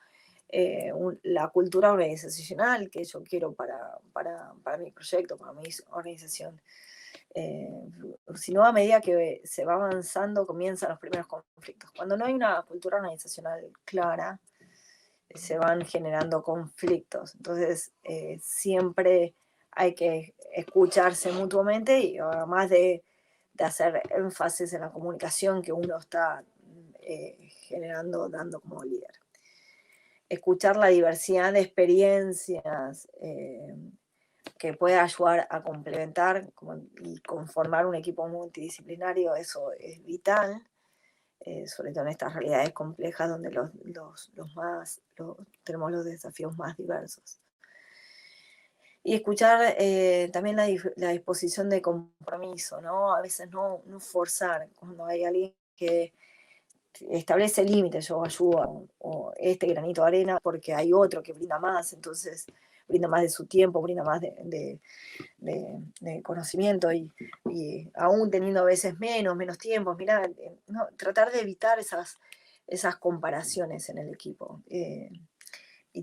la cultura organizacional que yo quiero para mi proyecto, para mi organización. Si no, a medida que se va avanzando, comienzan los primeros conflictos. Cuando no hay una cultura organizacional clara, se van generando conflictos. Entonces, siempre hay que escucharse mutuamente y además de hacer énfasis en la comunicación que uno está generando, dando como líder. Escuchar la diversidad de experiencias que puede ayudar a complementar y conformar un equipo multidisciplinario, eso es vital, sobre todo en estas realidades complejas donde tenemos los desafíos más diversos. Y escuchar también la disposición de compromiso, ¿no? A veces no forzar cuando hay alguien que establece límites, yo ayudo, o este granito de arena, porque hay otro que brinda más, entonces brinda más de su tiempo, brinda más de conocimiento y aún teniendo a veces menos tiempo, mira, no, tratar de evitar esas comparaciones en el equipo y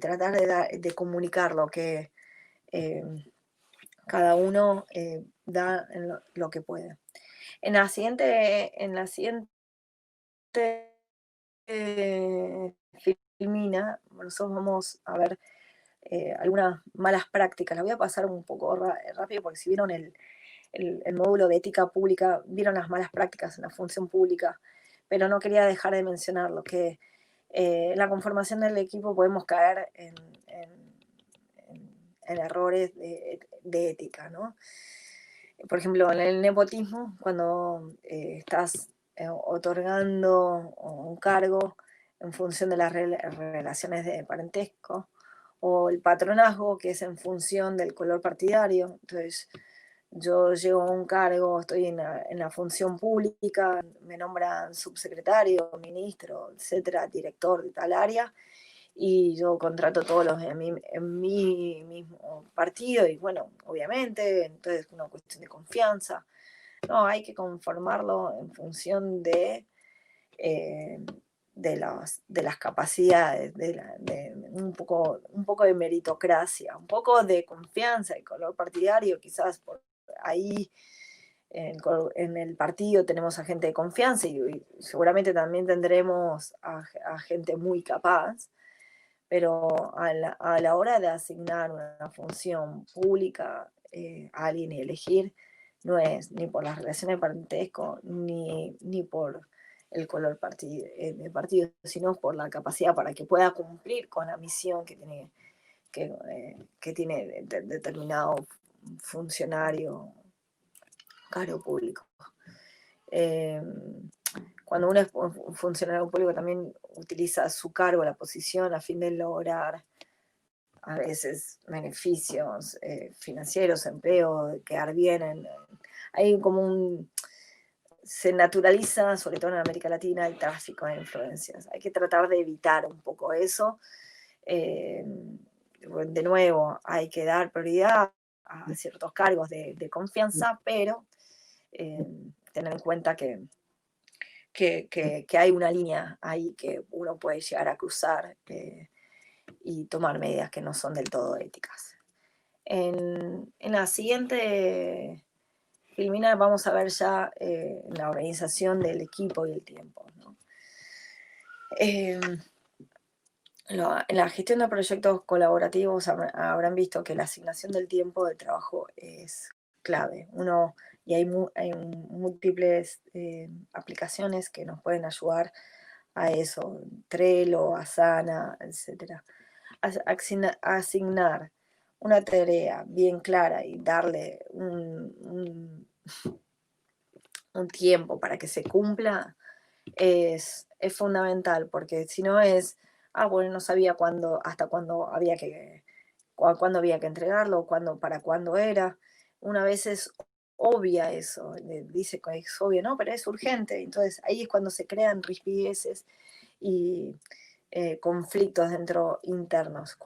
tratar de comunicar lo que eh, cada uno da en lo que puede. En la siguiente filmina, nosotros vamos a ver algunas malas prácticas. La voy a pasar un poco rápido porque si vieron el módulo de ética pública, vieron las malas prácticas en la función pública, pero no quería dejar de mencionarlo, que en la conformación del equipo podemos caer en errores de ética, ¿no? Por ejemplo, en el nepotismo, cuando estás otorgando un cargo en función de las relaciones de parentesco, o el patronazgo, que es en función del color partidario. Entonces, yo llego a un cargo, estoy en la función pública, me nombran subsecretario, ministro, etcétera, director de tal área, y yo contrato todos los en mi mismo partido, y bueno, obviamente, entonces es una cuestión de confianza. No, hay que conformarlo en función eh, de las capacidades, de un poco de meritocracia, un poco de confianza y color partidario, quizás por ahí en el partido tenemos a gente de confianza y seguramente también tendremos a gente muy capaz, pero a la hora de asignar una función pública a alguien y elegir, no es ni por las relaciones de parentesco, ni por el color del partido, sino por la capacidad para que pueda cumplir con la misión que tiene determinado funcionario, cargo público. Eh, Cuando uno es un funcionario público también utiliza su cargo, la posición, a fin de lograr a veces beneficios financieros, empleo, quedar bien. Hay como se naturaliza, sobre todo en América Latina, el tráfico de influencias. Hay que tratar de evitar un poco eso. Eh, de nuevo, hay que dar prioridad a ciertos cargos de confianza, pero tener en cuenta que hay una línea ahí que uno puede llegar a cruzar y tomar medidas que no son del todo éticas. En la siguiente filmina vamos a ver ya la organización del equipo y el tiempo, ¿no? En la gestión de proyectos colaborativos habrán visto que la asignación del tiempo de trabajo es clave. Y hay múltiples aplicaciones que nos pueden ayudar a eso, Trello, Asana, etc. Asignar una tarea bien clara y darle un tiempo para que se cumpla es fundamental, porque si no bueno, no sabía hasta cuándo había que entregarlo, para cuándo era. Una vez es obvia eso, dice que es obvio, no, pero es urgente. Entonces ahí es cuando se crean rispideces y conflictos internos.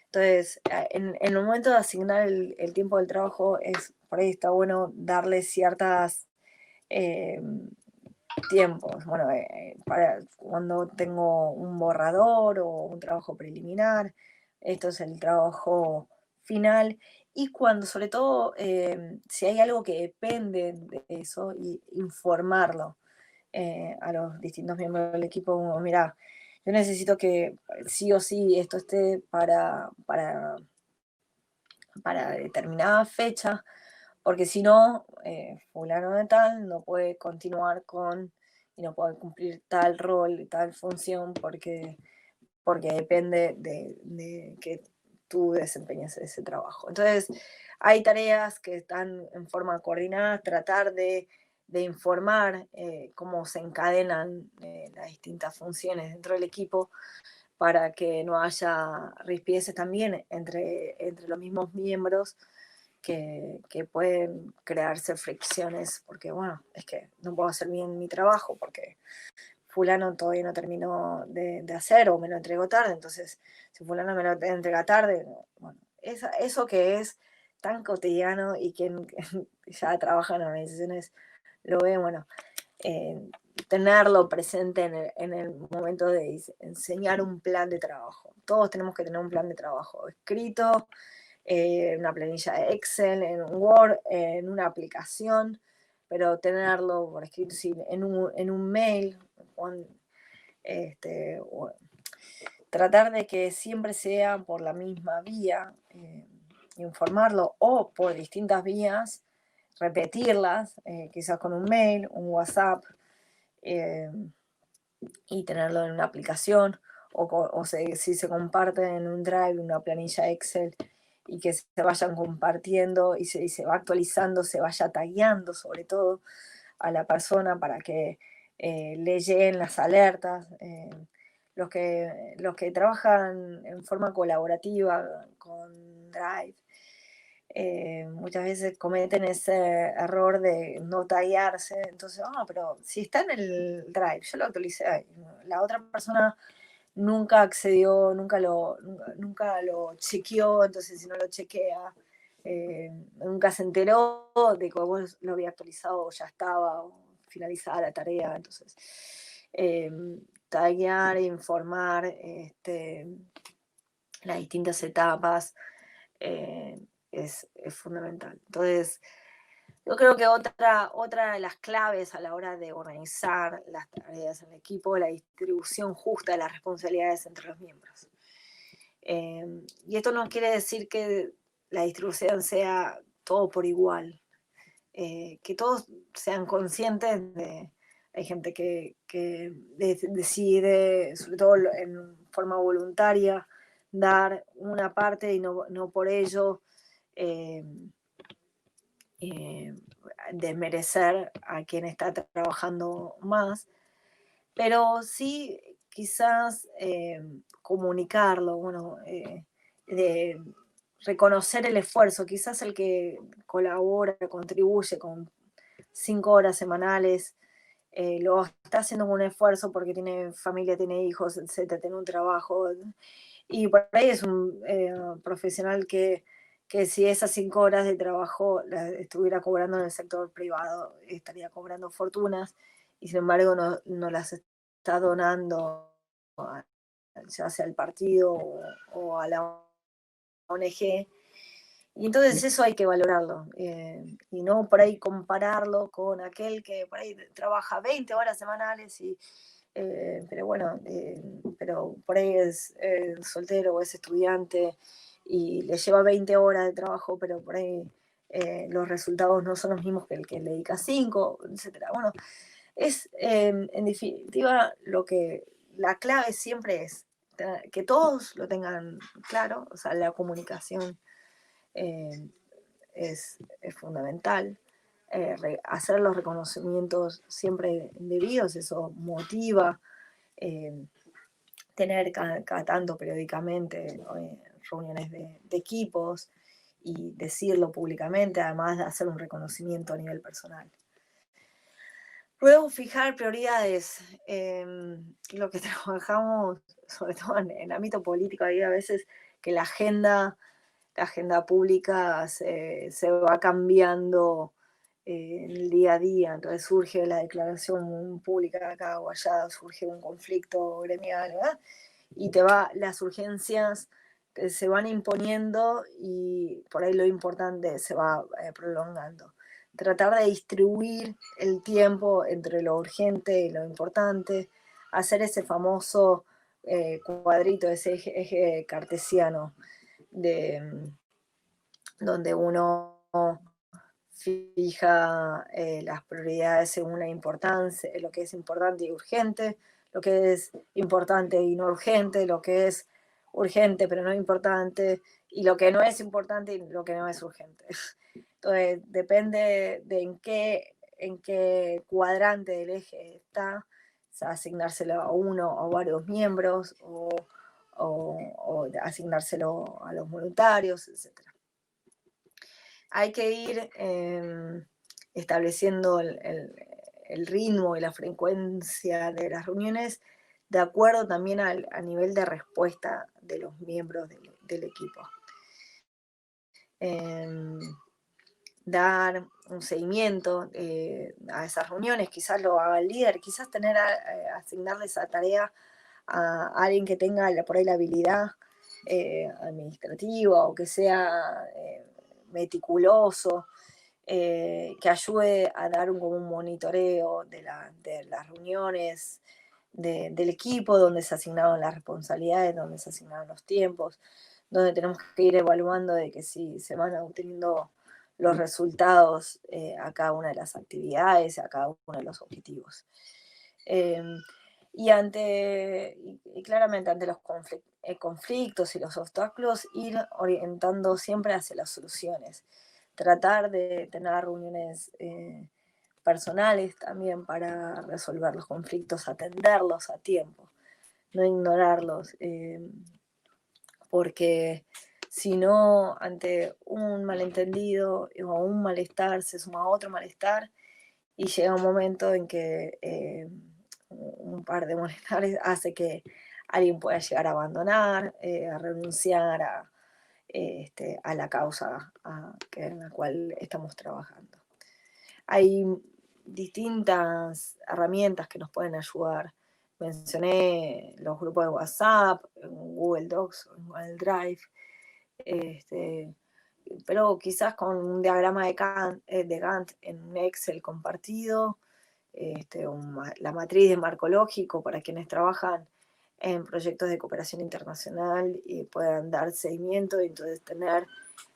Entonces, en el momento de asignar el tiempo del trabajo, por ahí está bueno darle ciertas eh, tiempos. Bueno, para cuando tengo un borrador o un trabajo preliminar, esto es el trabajo final. Y cuando, sobre todo, si hay algo que depende de eso, y informarlo a los distintos miembros del equipo, como, mira, yo necesito que sí o sí esto esté para determinada fecha, porque si no, fulano de tal no puede continuar y no puede cumplir tal rol y tal función porque depende de que tú desempeñes ese trabajo. Entonces, hay tareas que están en forma coordinada, tratar de informar cómo se encadenan las distintas funciones dentro del equipo para que no haya rispidezes también entre los mismos miembros que pueden crearse fricciones, porque bueno, es que no puedo hacer bien mi trabajo porque fulano todavía no terminó de hacer o me lo entregó tarde, entonces si fulano me lo entrega tarde, bueno, eso que es tan cotidiano y quien ya trabaja en organizaciones lo ve, bueno, eh, tenerlo presente en el momento de enseñar un plan de trabajo. Todos tenemos que tener un plan de trabajo escrito, en una planilla de Excel, en un Word, en una aplicación, pero tenerlo por escrito sí, en un mail, o tratar de que siempre sea por la misma vía, informarlo, o por distintas vías, repetirlas, quizás con un mail, un WhatsApp, eh, y tenerlo en una aplicación, o si se comparte en un Drive, una planilla Excel, y que se vayan compartiendo y se va actualizando, se vaya tagueando sobre todo a la persona para que le lleguen las alertas. Los que trabajan en forma colaborativa con Drive, muchas veces cometen ese error de no taguearse, entonces, pero si está en el Drive, yo lo actualicé, la otra persona nunca accedió, nunca lo chequeó, entonces si no lo chequea, nunca se enteró de que vos lo había actualizado o ya estaba o finalizada la tarea, entonces eh, taguear, informar las distintas etapas, eh, es fundamental. Entonces, yo creo que otra de las claves a la hora de organizar las tareas en el equipo es la distribución justa de las responsabilidades entre los miembros. Y esto no quiere decir que la distribución sea todo por igual, que todos sean conscientes de... Hay gente que decide, sobre todo en forma voluntaria, dar una parte y no por ello eh, eh, desmerecer a quien está trabajando más, pero sí quizás comunicarlo, bueno, de reconocer el esfuerzo, quizás el que colabora, contribuye con 5 horas semanales, lo está haciendo con un esfuerzo porque tiene familia, tiene hijos, etcétera, tiene un trabajo, y por ahí es un profesional que si esas 5 horas de trabajo las estuviera cobrando en el sector privado, estaría cobrando fortunas, y sin embargo no las está donando ya sea al partido o a la ONG. Y entonces eso hay que valorarlo, y no por ahí compararlo con aquel que por ahí trabaja 20 horas semanales pero bueno, pero por ahí es soltero o es estudiante y le lleva 20 horas de trabajo, pero por ahí los resultados no son los mismos que el que le dedica 5, etcétera. Bueno, es en definitiva la clave siempre es que todos lo tengan claro, o sea, la comunicación eh, es fundamental. Hacer los reconocimientos siempre debidos, eso motiva, eh, tener cada tanto periódicamente reuniones de equipos y decirlo públicamente, además de hacer un reconocimiento a nivel personal. Luego fijar prioridades. Lo que trabajamos, sobre todo en el ámbito político, hay a veces que la agenda pública se va cambiando en el día a día, entonces surge la declaración pública acá o allá, surge un conflicto gremial, ¿verdad? Y las urgencias se van imponiendo y por ahí lo importante se va prolongando. Tratar de distribuir el tiempo entre lo urgente y lo importante, hacer ese famoso cuadrito, ese eje cartesiano de, donde uno fija las prioridades según la importancia, lo que es importante y urgente, lo que es importante y no urgente, lo que es urgente pero no importante, y lo que no es importante y lo que no es urgente. Entonces, depende de en qué cuadrante del eje está, o sea, asignárselo a uno o varios miembros, o asignárselo a los voluntarios, etc. Hay que ir estableciendo el ritmo y la frecuencia de las reuniones de acuerdo también al nivel de respuesta de los miembros del equipo. Dar un seguimiento a esas reuniones, quizás lo haga el líder, quizás asignarle esa tarea a alguien que tenga por ahí la habilidad administrativa o que sea meticuloso, que ayude a dar como un monitoreo de las reuniones del equipo, donde se asignaron las responsabilidades, donde se asignaron los tiempos, donde tenemos que ir evaluando de que si se van obteniendo los resultados a cada una de las actividades, a cada uno de los objetivos. Y claramente ante los conflictos y los obstáculos, ir orientando siempre hacia las soluciones. Tratar de tener reuniones personales también para resolver los conflictos, atenderlos a tiempo, no ignorarlos, porque si no, ante un malentendido o un malestar se suma otro malestar y llega un momento en que un par de malestares hace que alguien pueda llegar a abandonar, a renunciar a la causa en la cual estamos trabajando. Hay distintas herramientas que nos pueden ayudar. Mencioné los grupos de WhatsApp, en Google Docs, en Google Drive, pero quizás con un diagrama de Gantt en un Excel compartido, la matriz de marco lógico para quienes trabajan en proyectos de cooperación internacional y puedan dar seguimiento y entonces tener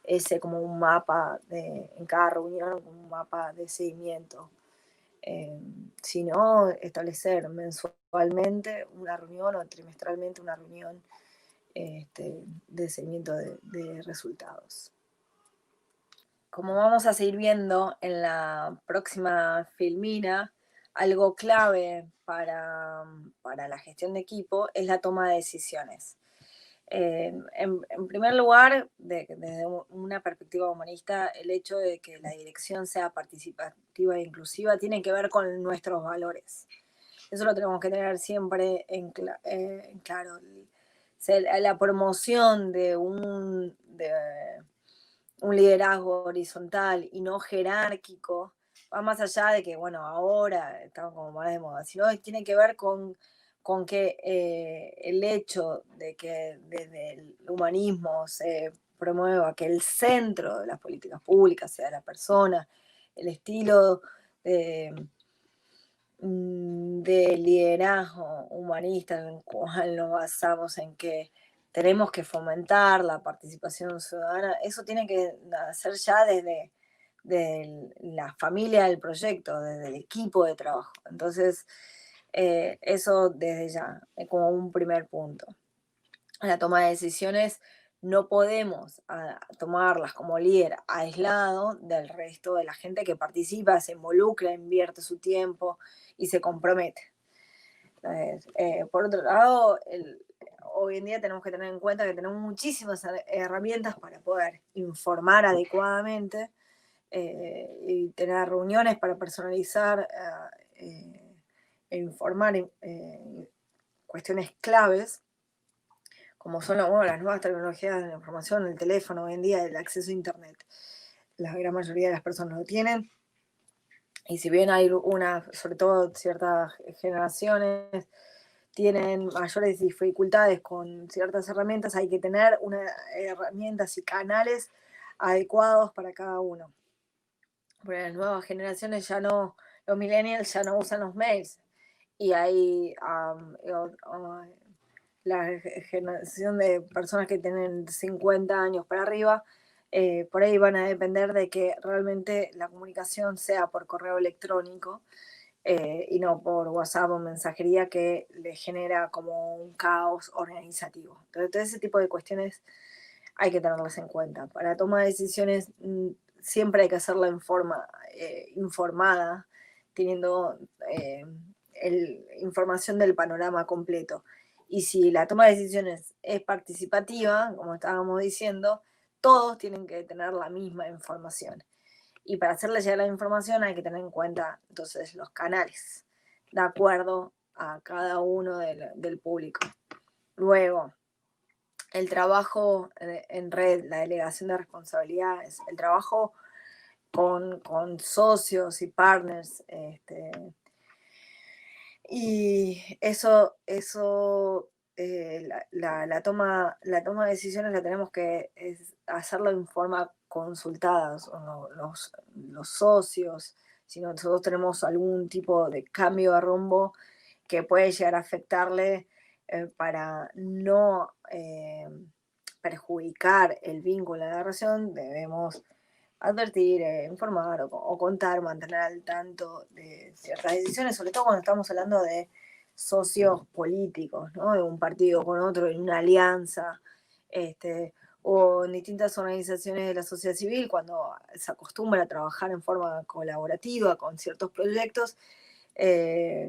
ese como un mapa en cada reunión, un mapa de seguimiento. Si no, establecer mensualmente una reunión o trimestralmente una reunión de seguimiento de resultados. Como vamos a seguir viendo en la próxima filmina, algo clave para la gestión de equipo es la toma de decisiones. En primer lugar, desde una perspectiva humanista, el hecho de que la dirección sea participativa e inclusiva tiene que ver con nuestros valores. Eso lo tenemos que tener siempre en claro. La promoción de un liderazgo horizontal y no jerárquico va más allá de que, bueno, ahora estamos como más de moda, sino tiene que ver con que el hecho de que desde el humanismo se promueva que el centro de las políticas públicas sea la persona, el estilo de liderazgo humanista en el cual nos basamos en que tenemos que fomentar la participación ciudadana, eso tiene que nacer ya desde la familia del proyecto, desde el equipo de trabajo. Entonces, eso desde ya, como un primer punto. La toma de decisiones no podemos tomarlas como líder aislado del resto de la gente que participa, se involucra, invierte su tiempo y se compromete. Entonces, por otro lado, hoy en día tenemos que tener en cuenta que tenemos muchísimas herramientas para poder informar adecuadamente y tener reuniones para personalizar e informar cuestiones claves, como son las nuevas tecnologías de la información, el teléfono hoy en día, el acceso a Internet. La gran mayoría de las personas lo tienen. Y si bien hay sobre todo ciertas generaciones, tienen mayores dificultades con ciertas herramientas, hay que tener herramientas y canales adecuados para cada uno. Porque las nuevas generaciones los millennials ya no usan los mails. Y hay la generación de personas que tienen 50 años para arriba, por ahí van a depender de que realmente la comunicación sea por correo electrónico y no por WhatsApp o mensajería que le genera como un caos organizativo. Entonces, todo ese tipo de cuestiones hay que tenerlas en cuenta. Para tomar decisiones siempre hay que hacerla en forma informada, teniendo información del panorama completo. Y si la toma de decisiones es participativa, como estábamos diciendo, todos tienen que tener la misma información. Y para hacerle llegar la información hay que tener en cuenta entonces los canales, de acuerdo a cada uno del público. Luego, el trabajo en red, la delegación de responsabilidades, el trabajo con socios y partners. Y eso la toma de decisiones la tenemos que hacerlo en forma consultada, los socios, si nosotros tenemos algún tipo de cambio de rumbo que puede llegar a afectarle para no perjudicar el vínculo de la relación, debemos advertir, informar o contar, mantener al tanto de ciertas decisiones, sobre todo cuando estamos hablando de socios políticos, ¿no? De un partido con otro, en una alianza, o en distintas organizaciones de la sociedad civil, cuando se acostumbra a trabajar en forma colaborativa con ciertos proyectos.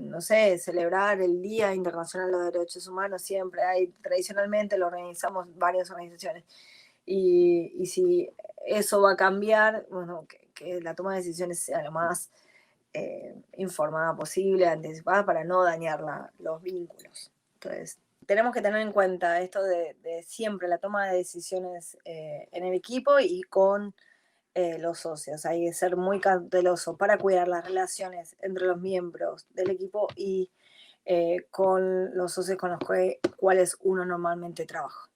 No sé, celebrar el Día Internacional de los Derechos Humanos, siempre hay, tradicionalmente lo organizamos varias organizaciones. Y si eso va a cambiar, bueno, que la toma de decisiones sea lo más informada posible, anticipada, para no dañar los vínculos. Entonces, tenemos que tener en cuenta esto de siempre la toma de decisiones en el equipo y con los socios. Hay que ser muy cauteloso para cuidar las relaciones entre los miembros del equipo y con los socios con los cuales uno normalmente trabaja.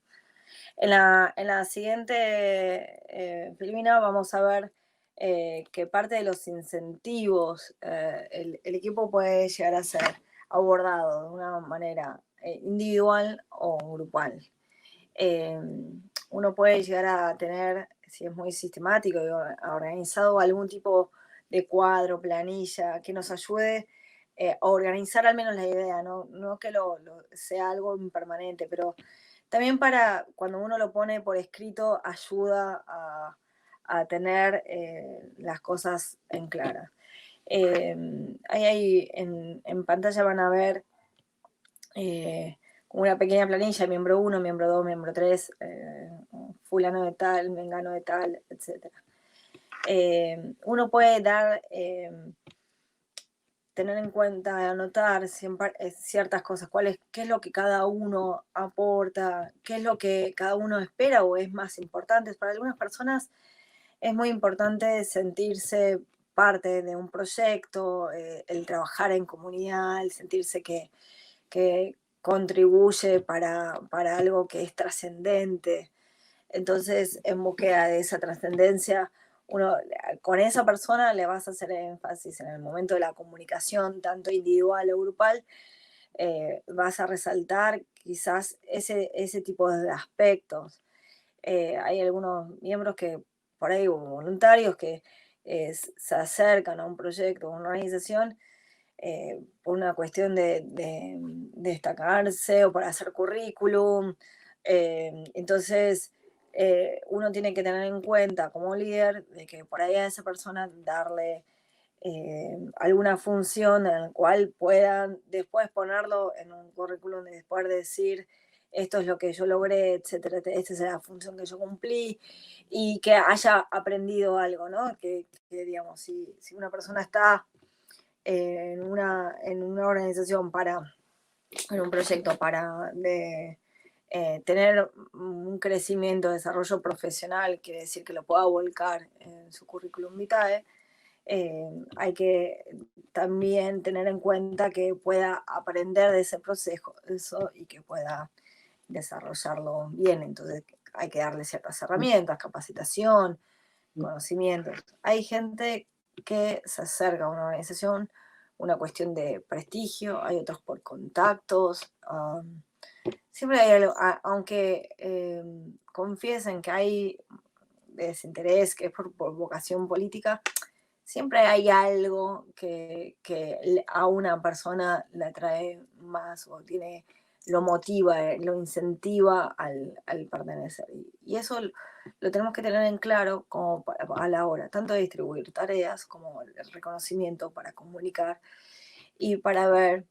En la siguiente filmina vamos a ver que parte de los incentivos el equipo puede llegar a ser abordado de una manera individual o grupal. Uno puede llegar a tener, si es muy sistemático y organizado, algún tipo de cuadro, planilla, que nos ayude a organizar al menos la idea, no que sea algo impermanente, pero también para cuando uno lo pone por escrito ayuda a tener las cosas en clara. Ahí en pantalla van a ver una pequeña planilla, miembro 1, miembro 2, miembro 3, fulano de tal, mengano de tal, etc. Uno puede tener en cuenta, anotar siempre, ciertas cosas, qué es lo que cada uno aporta, qué es lo que cada uno espera o es más importante. Para algunas personas es muy importante sentirse parte de un proyecto, el trabajar en comunidad, el sentirse que contribuye para algo que es trascendente. Entonces, en búsqueda de esa trascendencia, uno con esa persona le vas a hacer énfasis en el momento de la comunicación, tanto individual o grupal, vas a resaltar quizás ese tipo de aspectos. Hay algunos miembros que por ahí, o voluntarios, que se acercan a un proyecto o una organización por una cuestión de destacarse o para hacer currículum. Entonces, uno tiene que tener en cuenta como líder de que por ahí a esa persona darle alguna función en la cual puedan después ponerlo en un currículum, de después decir esto es lo que yo logré, etcétera, esta es la función que yo cumplí, y que haya aprendido algo, ¿no? Digamos, si una persona está en una organización en un proyecto para tener un crecimiento, desarrollo profesional, quiere decir que lo pueda volcar en su currículum vitae. Hay que también tener en cuenta que pueda aprender de ese proceso y que pueda desarrollarlo bien. Entonces hay que darle ciertas herramientas, capacitación, conocimientos. Hay gente que se acerca a una organización, una cuestión de prestigio, hay otros por contactos. Siempre hay algo, aunque confiesen que hay desinterés, que es por vocación política, siempre hay algo que a una persona le atrae más o lo motiva, lo incentiva al pertenecer. Y eso lo tenemos que tener en claro como a la hora, tanto de distribuir tareas como el reconocimiento para comunicar y para ver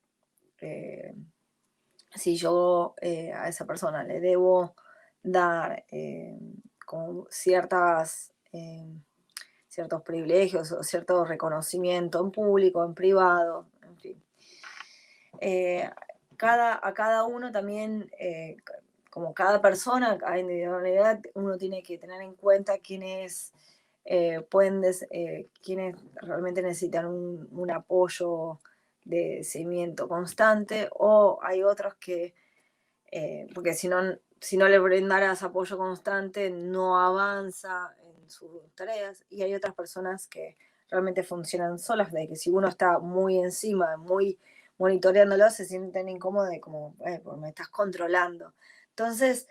si yo a esa persona le debo dar como ciertos privilegios o cierto reconocimiento en público, en privado, en fin. Eh, a cada uno también, como cada persona, cada individualidad, uno tiene que tener en cuenta quienes realmente necesitan un apoyo de seguimiento constante, o hay otros que, porque si no le brindaras apoyo constante, no avanza en sus tareas, y hay otras personas que realmente funcionan solas, de que si uno está muy encima, muy monitoreándolo, se sienten incómodos, de como, pues me estás controlando. Entonces,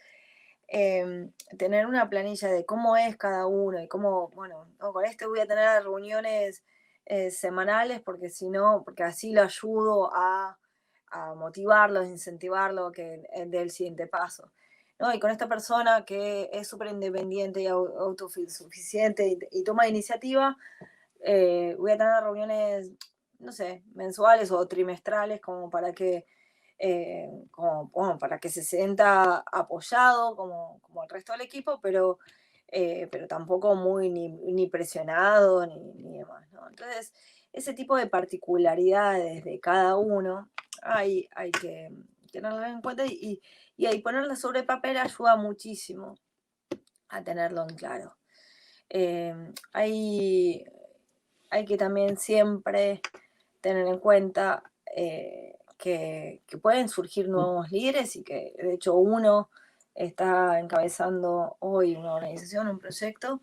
tener una planilla de cómo es cada uno y cómo, bueno, no, con este voy a tener reuniones semanales, porque si no, porque así lo ayudo a motivarlo, a incentivarlo, que dé el siguiente paso. ¿No? Y con esta persona que es súper independiente y autosuficiente y toma iniciativa, voy a tener reuniones, no sé, mensuales o trimestrales, como para que, bueno, para que se sienta apoyado como el resto del equipo, pero tampoco muy ni presionado ni demás, ¿no? Entonces, ese tipo de particularidades de cada uno hay que tenerlas en cuenta, y ahí ponerlas sobre papel ayuda muchísimo a tenerlo en claro. Eh, hay, hay que también siempre tener en cuenta que pueden surgir nuevos líderes, y que de hecho uno está encabezando hoy una organización, un proyecto,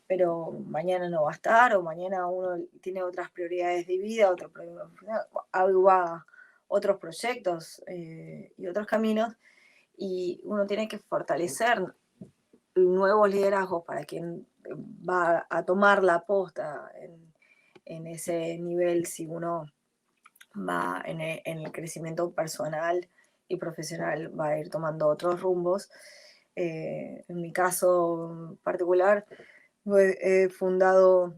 pero mañana no va a estar, o mañana uno tiene otras prioridades de vida, va otros proyectos y otros caminos, y uno tiene que fortalecer nuevos liderazgos para quien va a tomar la posta en ese nivel, si uno va en el crecimiento personal y profesional, va a ir tomando otros rumbos. En mi caso particular, he fundado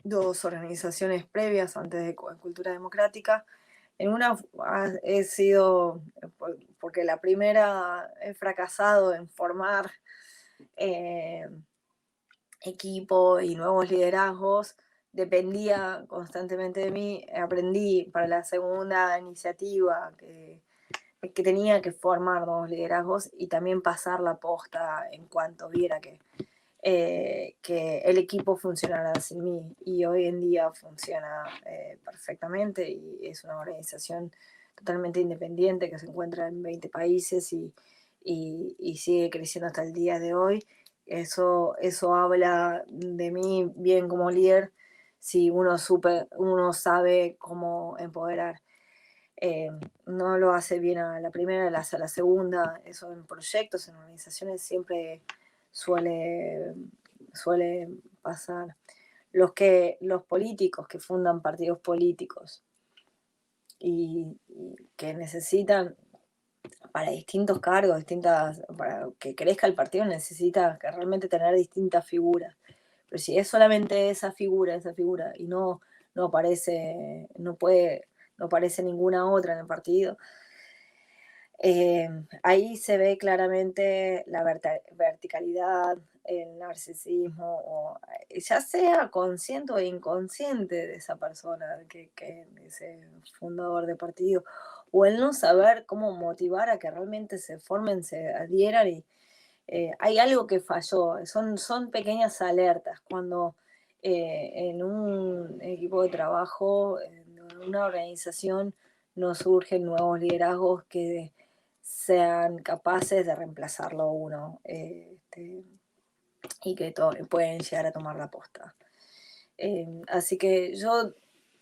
dos organizaciones previas antes de Cultura Democrática. En una he sido, porque la primera he fracasado en formar eh, equipo y nuevos liderazgos, dependía constantemente de mí. Aprendí para la segunda iniciativa que tenía que formar nuevos liderazgos y también pasar la posta en cuanto viera que el equipo funcionara sin mí. Y hoy en día funciona perfectamente, y es una organización totalmente independiente que se encuentra en 20 países y sigue creciendo hasta el día de hoy. Eso habla de mí bien como líder, si uno sabe cómo empoderar. No lo hace bien a la primera, lo hace a la segunda. Eso en proyectos, en organizaciones, siempre suele, suele pasar. Los políticos que fundan partidos políticos y que necesitan para distintos cargos, para que crezca el partido, necesita que realmente tener distintas figuras. Pero si es solamente esa figura, y no aparece, no aparece ninguna otra en el partido, ahí se ve claramente la verticalidad, el narcisismo, o ya sea consciente o inconsciente de esa persona, que ese fundador de partido, o el no saber cómo motivar a que realmente se formen, se adhieran, y hay algo que falló. Son pequeñas alertas cuando en un equipo de trabajo, en una organización, no surgen nuevos liderazgos que sean capaces de reemplazarlo a uno, y que pueden llegar a tomar la posta. Así que yo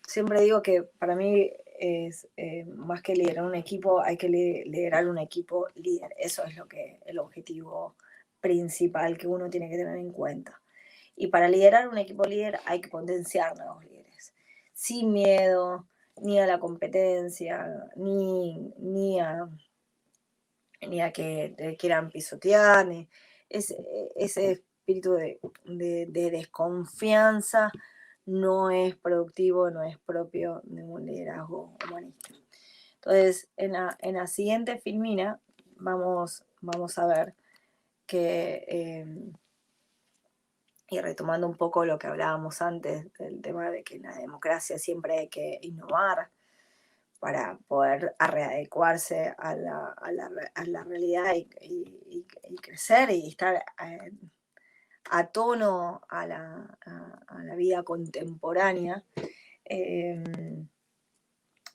siempre digo que para mí es más que liderar un equipo, hay que liderar un equipo líder. Eso es el objetivo principal que uno tiene que tener en cuenta. Y para liderar un equipo líder hay que potenciar nuevos líderes, sin miedo ni a la competencia, ni a que te quieran pisotear, ese espíritu de desconfianza no es productivo, no es propio de un liderazgo humanista. Entonces, en la siguiente filmina vamos a ver que, y retomando un poco lo que hablábamos antes del tema de que en la democracia siempre hay que innovar para poder readecuarse a la realidad y crecer y estar a tono a la vida contemporánea. eh,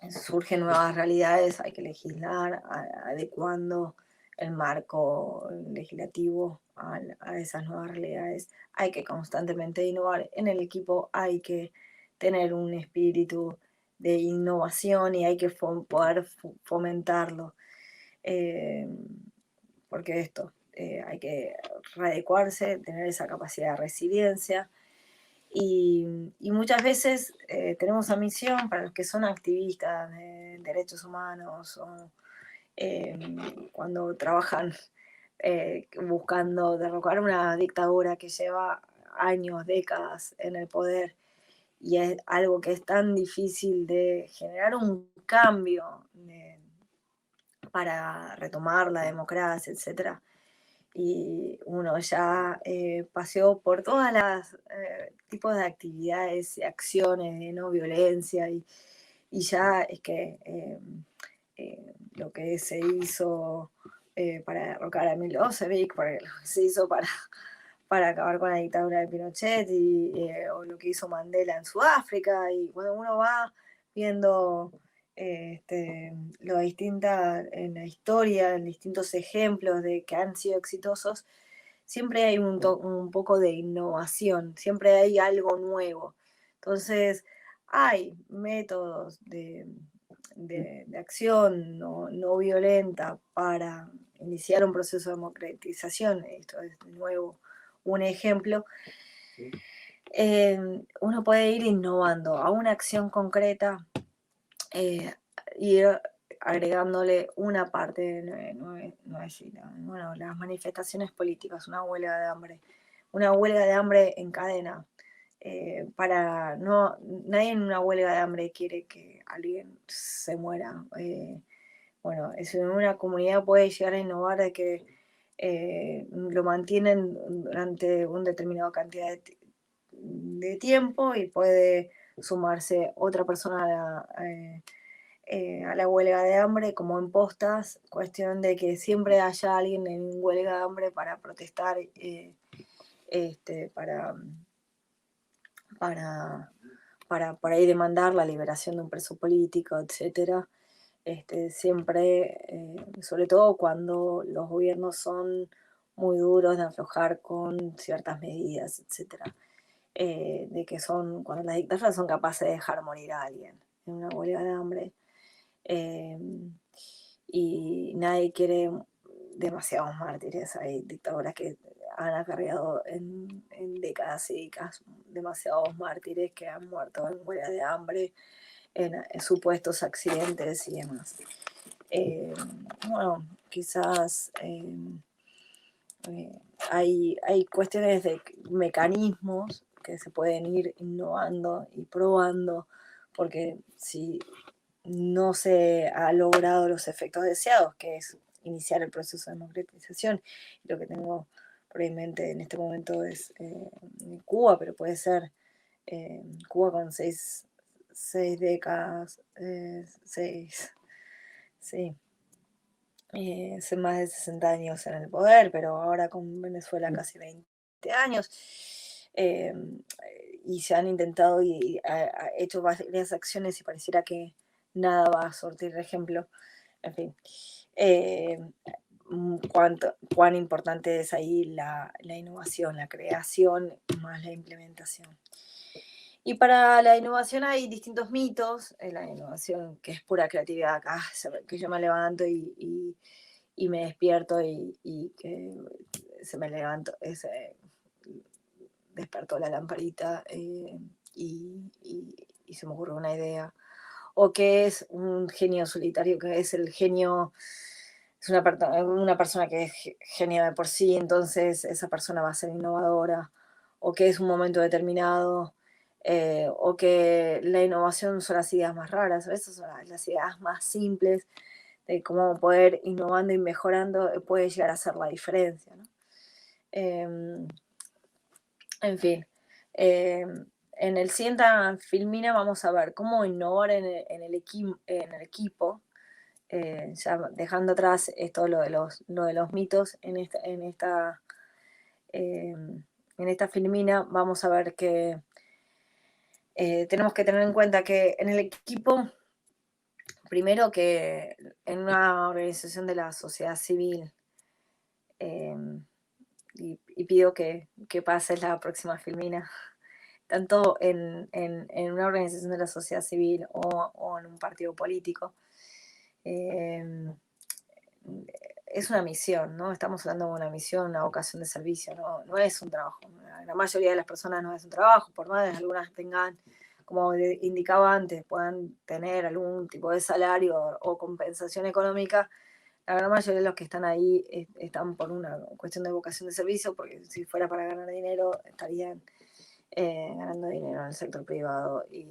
Surgen nuevas realidades, hay que legislar, adecuando el marco legislativo a esas nuevas realidades. Hay que constantemente innovar. En el equipo hay que tener un espíritu de innovación y hay que poder fomentarlo. Eh, Porque hay que readecuarse, tener esa capacidad de resiliencia. Y muchas veces tenemos la misión para los que son activistas de derechos humanos o cuando trabajan buscando derrocar una dictadura que lleva años, décadas en el poder, y es algo que es tan difícil de generar un cambio para retomar la democracia, etcétera. Y uno ya paseó por todas las tipos de actividades y acciones de no violencia y ya es que lo que se hizo para derrocar a Milosevic, lo que se hizo para acabar con la dictadura de Pinochet o lo que hizo Mandela en Sudáfrica, y cuando uno va viendo lo distinta en la historia, en distintos ejemplos de que han sido exitosos, siempre hay un poco de innovación, siempre hay algo nuevo. Entonces, hay métodos de acción no violenta para iniciar un proceso de democratización. Esto es de nuevo un ejemplo. Uno puede ir innovando a una acción concreta, ir agregándole una parte nuevecita. Bueno, las manifestaciones políticas, una huelga de hambre en cadena. Nadie en una huelga de hambre quiere que alguien se muera. Bueno, en una comunidad puede llegar a innovar de que lo mantienen durante una determinada cantidad de tiempo y puede sumarse otra persona a la huelga de hambre como en postas, cuestión de que siempre haya alguien en huelga de hambre para protestar, para, por ahí demandar la liberación de un preso político, etcétera. Siempre, sobre todo cuando los gobiernos son muy duros de aflojar con ciertas medidas, etcétera. De que cuando las dictaduras son capaces de dejar morir a alguien en una huelga de hambre. Eh, y nadie quiere demasiados mártires. Hay dictaduras que han acarreado en décadas y décadas demasiados mártires que han muerto en huelga de hambre, en supuestos accidentes y demás. Bueno, quizás hay cuestiones de mecanismos que se pueden ir innovando y probando, porque si no se ha logrado los efectos deseados, que es iniciar el proceso de democratización, lo que tengo por ahí en mente en este momento es Cuba, pero puede ser Cuba con seis décadas, sí, hace más de 60 años en el poder, pero ahora con Venezuela casi 20 años. eh, y se han intentado y ha hecho varias acciones y pareciera que nada va a sortir de ejemplo. En fin, cuán importante es ahí la innovación, la creación más la implementación. Y para la innovación hay distintos mitos. La innovación que es pura creatividad, acá, que yo me levanto y me despierto y que se me levanto, despertó la lamparita y se me ocurre una idea. O que es un genio solitario, que es el genio, es una persona que es genio de por sí, entonces esa persona va a ser innovadora. O que es un momento determinado o que la innovación son las ideas más raras, a veces son las ideas más simples, de cómo poder innovando y mejorando puede llegar a ser la diferencia, ¿no? En fin, en el Sienta Filmina vamos a ver cómo innovar en el equipo, ya dejando atrás esto lo de los mitos eh, en esta filmina, vamos a ver que tenemos que tener en cuenta que en el equipo, primero que en una organización de la sociedad civil, eh, y pido que pase la próxima filmina, tanto en una organización de la sociedad civil o en un partido político, eh, es una misión, ¿no? Estamos hablando de una misión, una vocación de servicio, no es un trabajo. La mayoría de las personas no es un trabajo, por más que algunas tengan, como indicaba antes, puedan tener algún tipo de salario o compensación económica. La gran mayoría de los que están ahí están por una cuestión de vocación de servicio, porque si fuera para ganar dinero, estarían ganando dinero en el sector privado y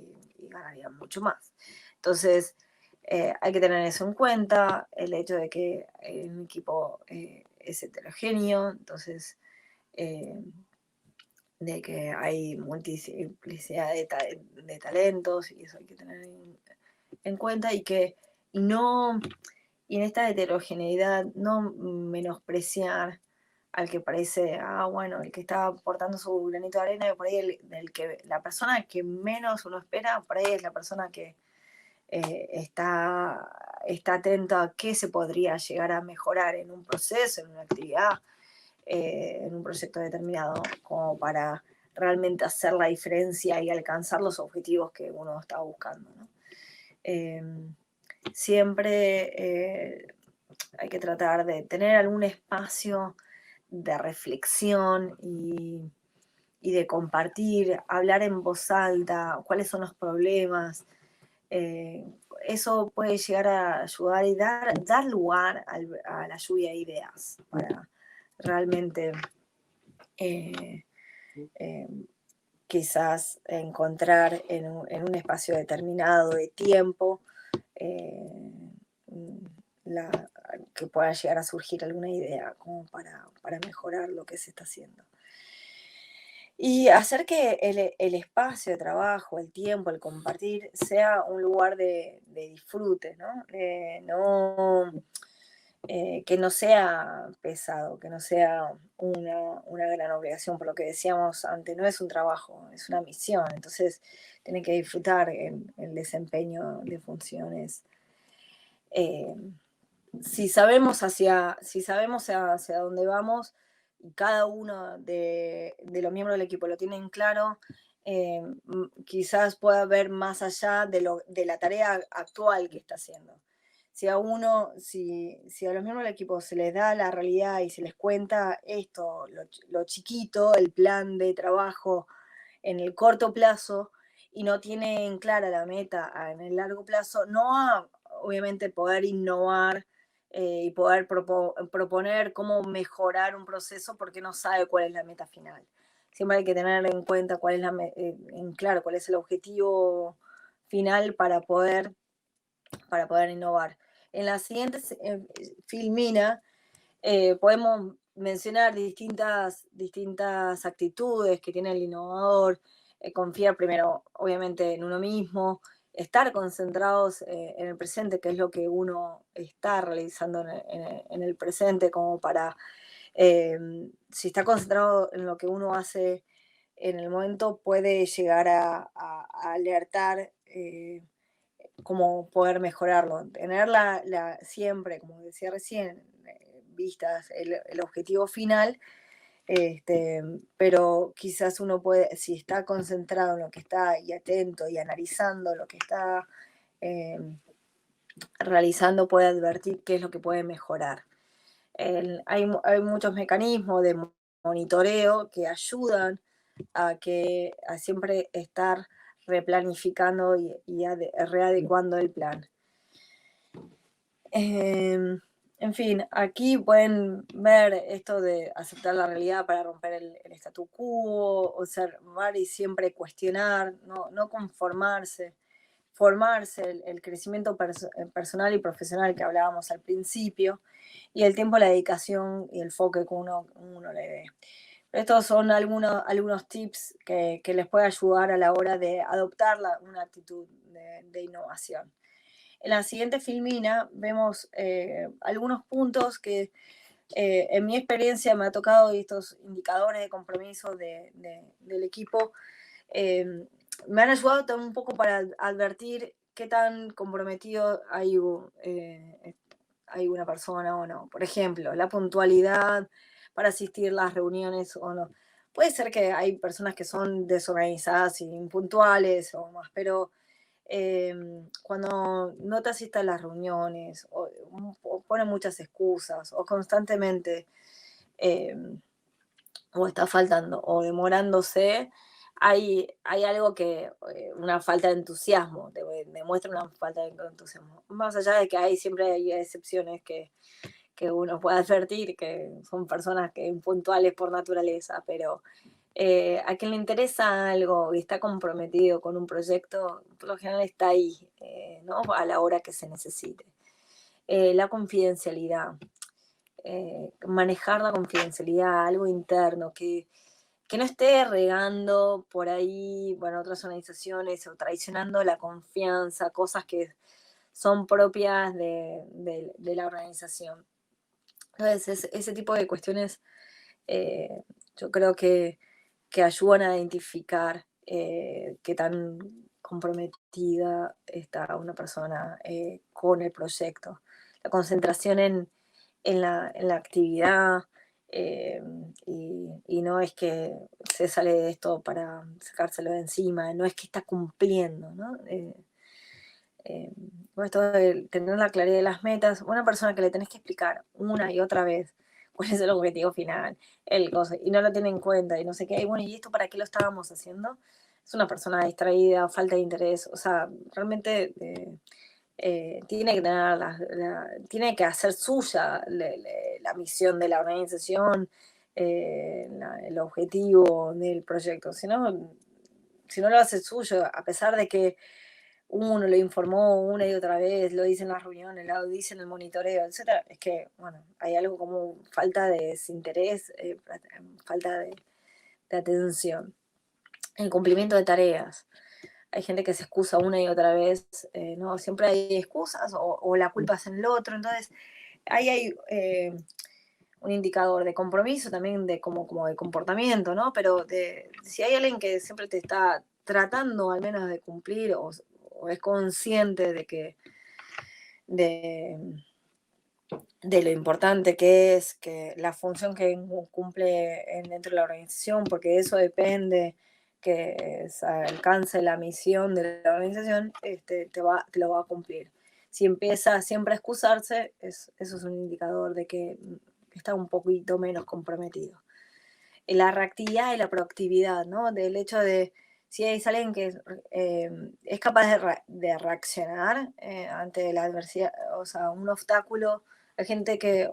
ganarían mucho más. Entonces, hay que tener eso en cuenta, el hecho de que un equipo es heterogéneo, entonces, de que hay multiplicidad de talentos, y eso hay que tener en cuenta, y en esta heterogeneidad no menospreciar al que parece, bueno, el que está aportando su granito de arena, y por ahí la persona que menos uno espera, por ahí es la persona que está atenta a qué se podría llegar a mejorar en un proceso, en una actividad, en un proyecto determinado, como para realmente hacer la diferencia y alcanzar los objetivos que uno está buscando, ¿no? Siempre hay que tratar de tener algún espacio de reflexión y de compartir, hablar en voz alta, cuáles son los problemas. Eso puede llegar a ayudar y dar lugar a la lluvia de ideas para realmente eh, quizás encontrar en un espacio determinado de tiempo la, que pueda llegar a surgir alguna idea como para mejorar lo que se está haciendo. Y hacer que el espacio de trabajo, el tiempo, el compartir, sea un lugar de disfrute, ¿no? Que no sea pesado, que no sea una gran obligación, por lo que decíamos antes, no es un trabajo, es una misión, entonces tienen que disfrutar el desempeño de funciones. Eh, si sabemos hacia dónde vamos, y cada uno de los miembros del equipo lo tienen claro, quizás pueda ver más allá de la tarea actual que está haciendo. Si a los miembros del equipo se les da la realidad y se les cuenta esto, lo chiquito, el plan de trabajo en el corto plazo, y no tienen clara la meta en el largo plazo, no va a, obviamente, poder innovar y poder proponer cómo mejorar un proceso porque no sabe cuál es la meta final. Siempre hay que tener en cuenta en claro cuál es el objetivo final para poder innovar. En la siguiente filmina podemos mencionar distintas actitudes que tiene el innovador, confiar primero, obviamente, en uno mismo, estar concentrados en el presente, que es lo que uno está realizando en el presente, como para, si está concentrado en lo que uno hace en el momento, puede llegar a alertar cómo poder mejorarlo. Tener siempre, como decía recién, vistas el objetivo final, pero quizás uno puede, si está concentrado en lo que está y atento y analizando lo que está eh, realizando, puede advertir qué es lo que puede mejorar. Hay muchos mecanismos de monitoreo que ayudan a siempre estar replanificando y readecuando el plan. En fin, aquí pueden ver esto de aceptar la realidad para romper el statu quo, observar y siempre cuestionar, no conformarse, formarse, el crecimiento personal y profesional que hablábamos al principio, y el tiempo, la dedicación y el enfoque que uno le dé. Estos son algunos tips que les puede ayudar a la hora de adoptar una actitud de innovación. En la siguiente filmina vemos algunos puntos que en mi experiencia me ha tocado, y estos indicadores de compromiso del equipo me han ayudado también un poco para advertir qué tan comprometido hay una persona o no. Por ejemplo, la puntualidad para asistir a las reuniones o no. Puede ser que hay personas que son desorganizadas y impuntuales o más, pero cuando no te asiste a las reuniones o pone muchas excusas o constantemente eh, o está faltando o demorándose, hay algo una falta de entusiasmo, demuestra una falta de entusiasmo. Más allá de que siempre hay excepciones que uno puede advertir, que son personas que impuntuales por naturaleza, pero a quien le interesa algo y está comprometido con un proyecto, por lo general está ahí, ¿no? A la hora que se necesite. La confidencialidad, manejar la confidencialidad, algo interno, que no esté regando por ahí, bueno, otras organizaciones o traicionando la confianza, cosas que son propias de la organización. Entonces, ese tipo de cuestiones yo creo que ayudan a identificar qué tan comprometida está una persona con el proyecto. La concentración en la actividad y no es que se sale de esto para sacárselo de encima, no es que está cumpliendo, ¿no? Eh, esto de tener la claridad de las metas, una persona que le tenés que explicar una y otra vez cuál es el objetivo final, y no lo tiene en cuenta y no sé qué, y bueno, ¿y esto para qué lo estábamos haciendo? Es una persona distraída, falta de interés, o sea, realmente tiene que tener tiene que hacer suya la misión de la organización, el objetivo del proyecto, si no lo hace suyo, a pesar de que uno lo informó una y otra vez, lo dice en las reuniones, lo dice en el monitoreo, etcétera, es que, bueno, hay algo como falta de desinterés, falta de atención. El cumplimiento de tareas. Hay gente que se excusa una y otra vez, ¿no? Siempre hay excusas o la culpa es en el otro, entonces ahí hay un indicador de compromiso también como de comportamiento, ¿no? Pero si hay alguien que siempre te está tratando al menos de cumplir o es consciente de, de lo importante que es que la función que cumple dentro de la organización, porque de eso depende que se alcance la misión de la organización, te lo va a cumplir. Si empieza siempre a excusarse, eso es un indicador de que está un poquito menos comprometido. La reactividad y la proactividad, ¿no? Del hecho de si hay alguien que es capaz de reaccionar ante la adversidad, o sea, un obstáculo, hay gente que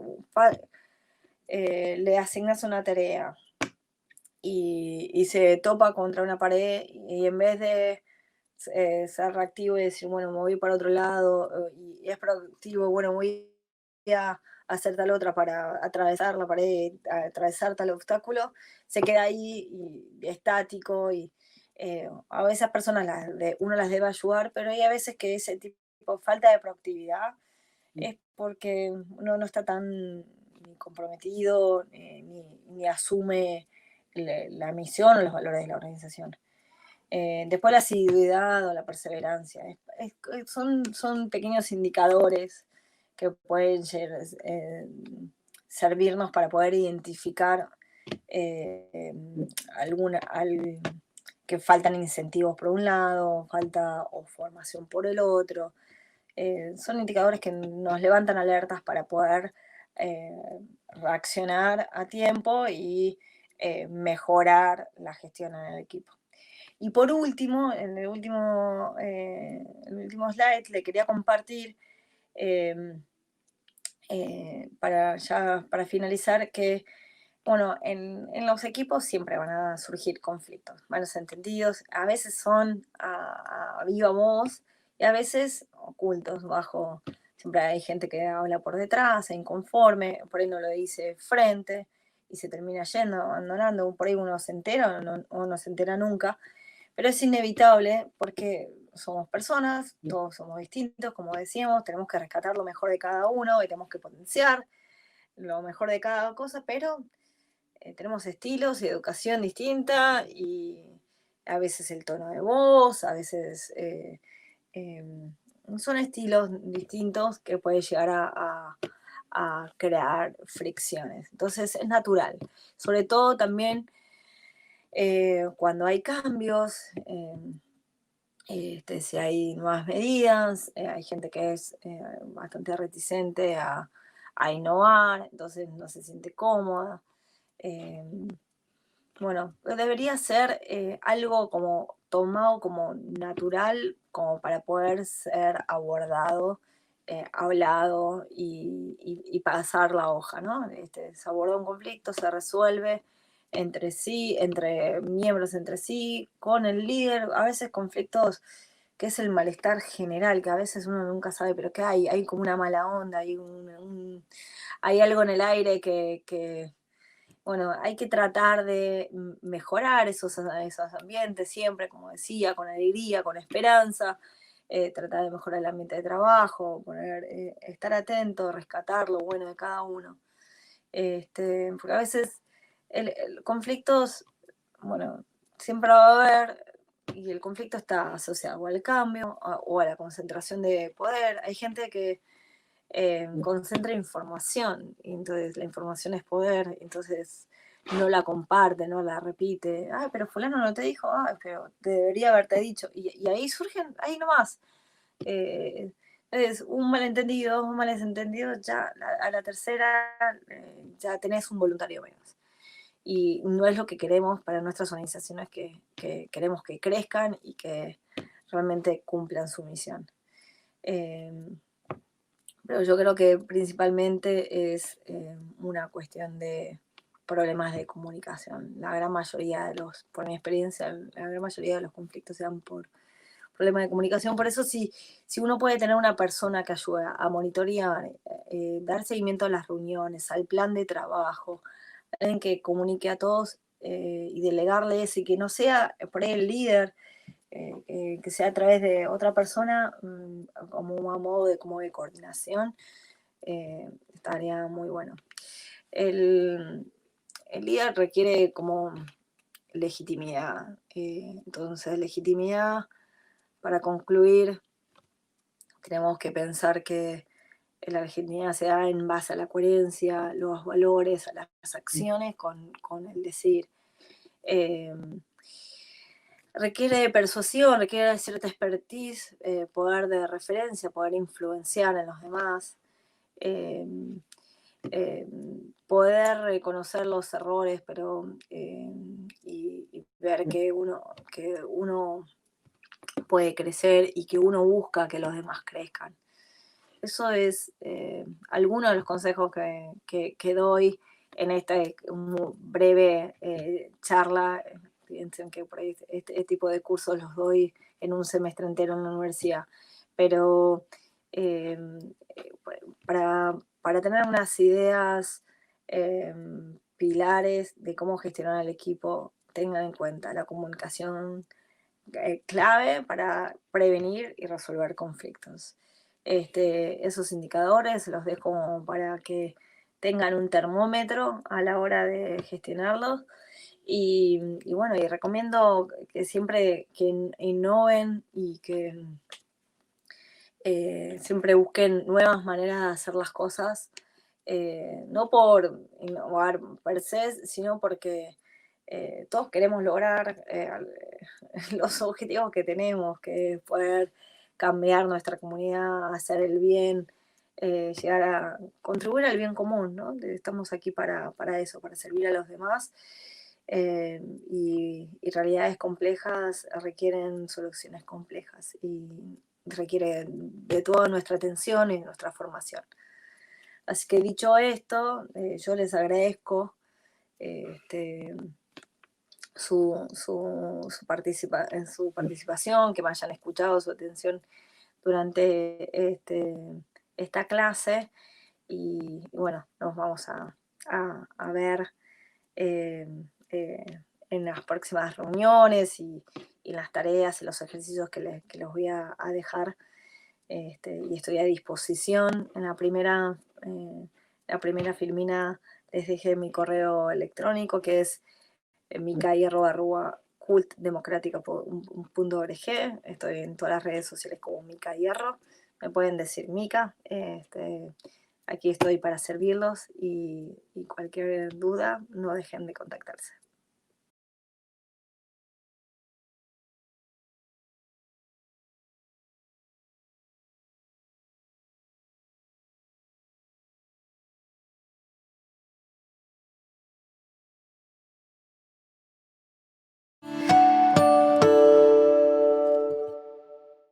le asignas una tarea y se topa contra una pared y en vez de ser reactivo y decir, bueno, me voy para otro lado, y es proactivo, bueno, voy a hacer tal otra para atravesar la pared, atravesar tal obstáculo, se queda ahí y estático y a veces personas uno las debe ayudar, pero hay a veces que ese tipo, falta de proactividad es porque uno no está tan ni comprometido ni asume la misión o los valores de la organización. Después la asiduidad o la perseverancia. Son pequeños indicadores que pueden servirnos para poder identificar eh, que faltan incentivos por un lado, falta o formación por el otro. Son indicadores que nos levantan alertas para poder eh, reaccionar a tiempo y mejorar la gestión en el equipo. Y por último, en el último slide, le quería compartir para finalizar, que bueno, en los equipos siempre van a surgir conflictos, malos entendidos, a veces son a viva voz y a veces ocultos, siempre hay gente que habla por detrás, es inconforme, por ahí no lo dice frente y se termina yendo, abandonando, por ahí uno se entera o no se entera nunca, pero es inevitable porque somos personas, todos somos distintos, como decíamos, tenemos que rescatar lo mejor de cada uno y tenemos que potenciar lo mejor de cada cosa, pero tenemos estilos y educación distinta y a veces el tono de voz, a veces son estilos distintos que pueden llegar a crear fricciones. Entonces es natural, sobre todo también cuando hay cambios. Si hay nuevas medidas, hay gente que es bastante reticente a innovar, entonces no se siente cómoda. Eh, bueno, debería ser algo como tomado como natural, como para poder ser abordado, hablado y pasar la hoja, ¿no? Se aborda un conflicto, se resuelve entre sí, entre miembros entre sí, con el líder, a veces conflictos que es el malestar general, que a veces uno nunca sabe, pero que hay como una mala onda, hay algo en el aire que bueno, hay que tratar de mejorar esos ambientes siempre, como decía, con alegría, con esperanza, tratar de mejorar el ambiente de trabajo, estar atento, rescatar lo bueno de cada uno. Porque a veces conflictos, bueno, siempre va a haber, y el conflicto está asociado o al cambio o a la concentración de poder. Hay gente que concentra información, y entonces la información es poder, entonces no la comparte, no la repite, ay, pero fulano no te dijo, ay, pero debería haberte dicho, y ahí surgen, ahí nomás, es un malentendido, un malentendido, ya a la tercera ya tenés un voluntario menos. Y no es lo que queremos para nuestras organizaciones, que queremos que crezcan y que realmente cumplan su misión. Eh, pero yo creo que principalmente es una cuestión de problemas de comunicación. La gran mayoría de por mi experiencia, la gran mayoría de los conflictos se dan por problemas de comunicación. Por eso si uno puede tener una persona que ayude a monitorear, dar seguimiento a las reuniones, al plan de trabajo, alguien que comunique a todos y delegarle eso y que no sea por ahí el líder, que sea a través de otra persona, como a modo como de coordinación, estaría muy bueno. El líder requiere como legitimidad. Entonces, legitimidad, para concluir, tenemos que pensar que la legitimidad se da en base a la coherencia, los valores, a las acciones con el decir. Eh, Requiere persuasión, requiere cierta expertise, poder de referencia, poder influenciar en los demás, eh, eh, poder reconocer los errores, pero y ver que uno puede crecer y que uno busca que los demás crezcan. Eso es algunos de los consejos que doy en esta breve charla. Piensen que por ahí este tipo de cursos los doy en un semestre entero en la universidad, pero eh, para tener unas ideas pilares de cómo gestionar el equipo, tengan en cuenta la comunicación clave para prevenir y resolver conflictos. Esos indicadores los dejo como para que tengan un termómetro a la hora de gestionarlos. Y bueno, y recomiendo que siempre que innoven y que siempre busquen nuevas maneras de hacer las cosas, no por innovar per se, sino porque todos queremos lograr los objetivos que tenemos, que es poder cambiar nuestra comunidad, hacer el bien, llegar a contribuir al bien común, ¿no? Estamos aquí para eso, para servir a los demás. Y realidades complejas requieren soluciones complejas y requiere de toda nuestra atención y nuestra formación. Así que dicho esto, yo les agradezco este, su participación, que me hayan escuchado, su atención durante esta clase. Y bueno, nos vamos a ver eh, eh, en las próximas reuniones y las tareas y los ejercicios que les voy a dejar. Y estoy a disposición. La primera filmina les dejé mi correo electrónico, que es micahierro@cultdemocratica.org. Estoy en todas las redes sociales como Mica Hierro. Me pueden decir Mica. Aquí estoy para servirlos y cualquier duda, no dejen de contactarse.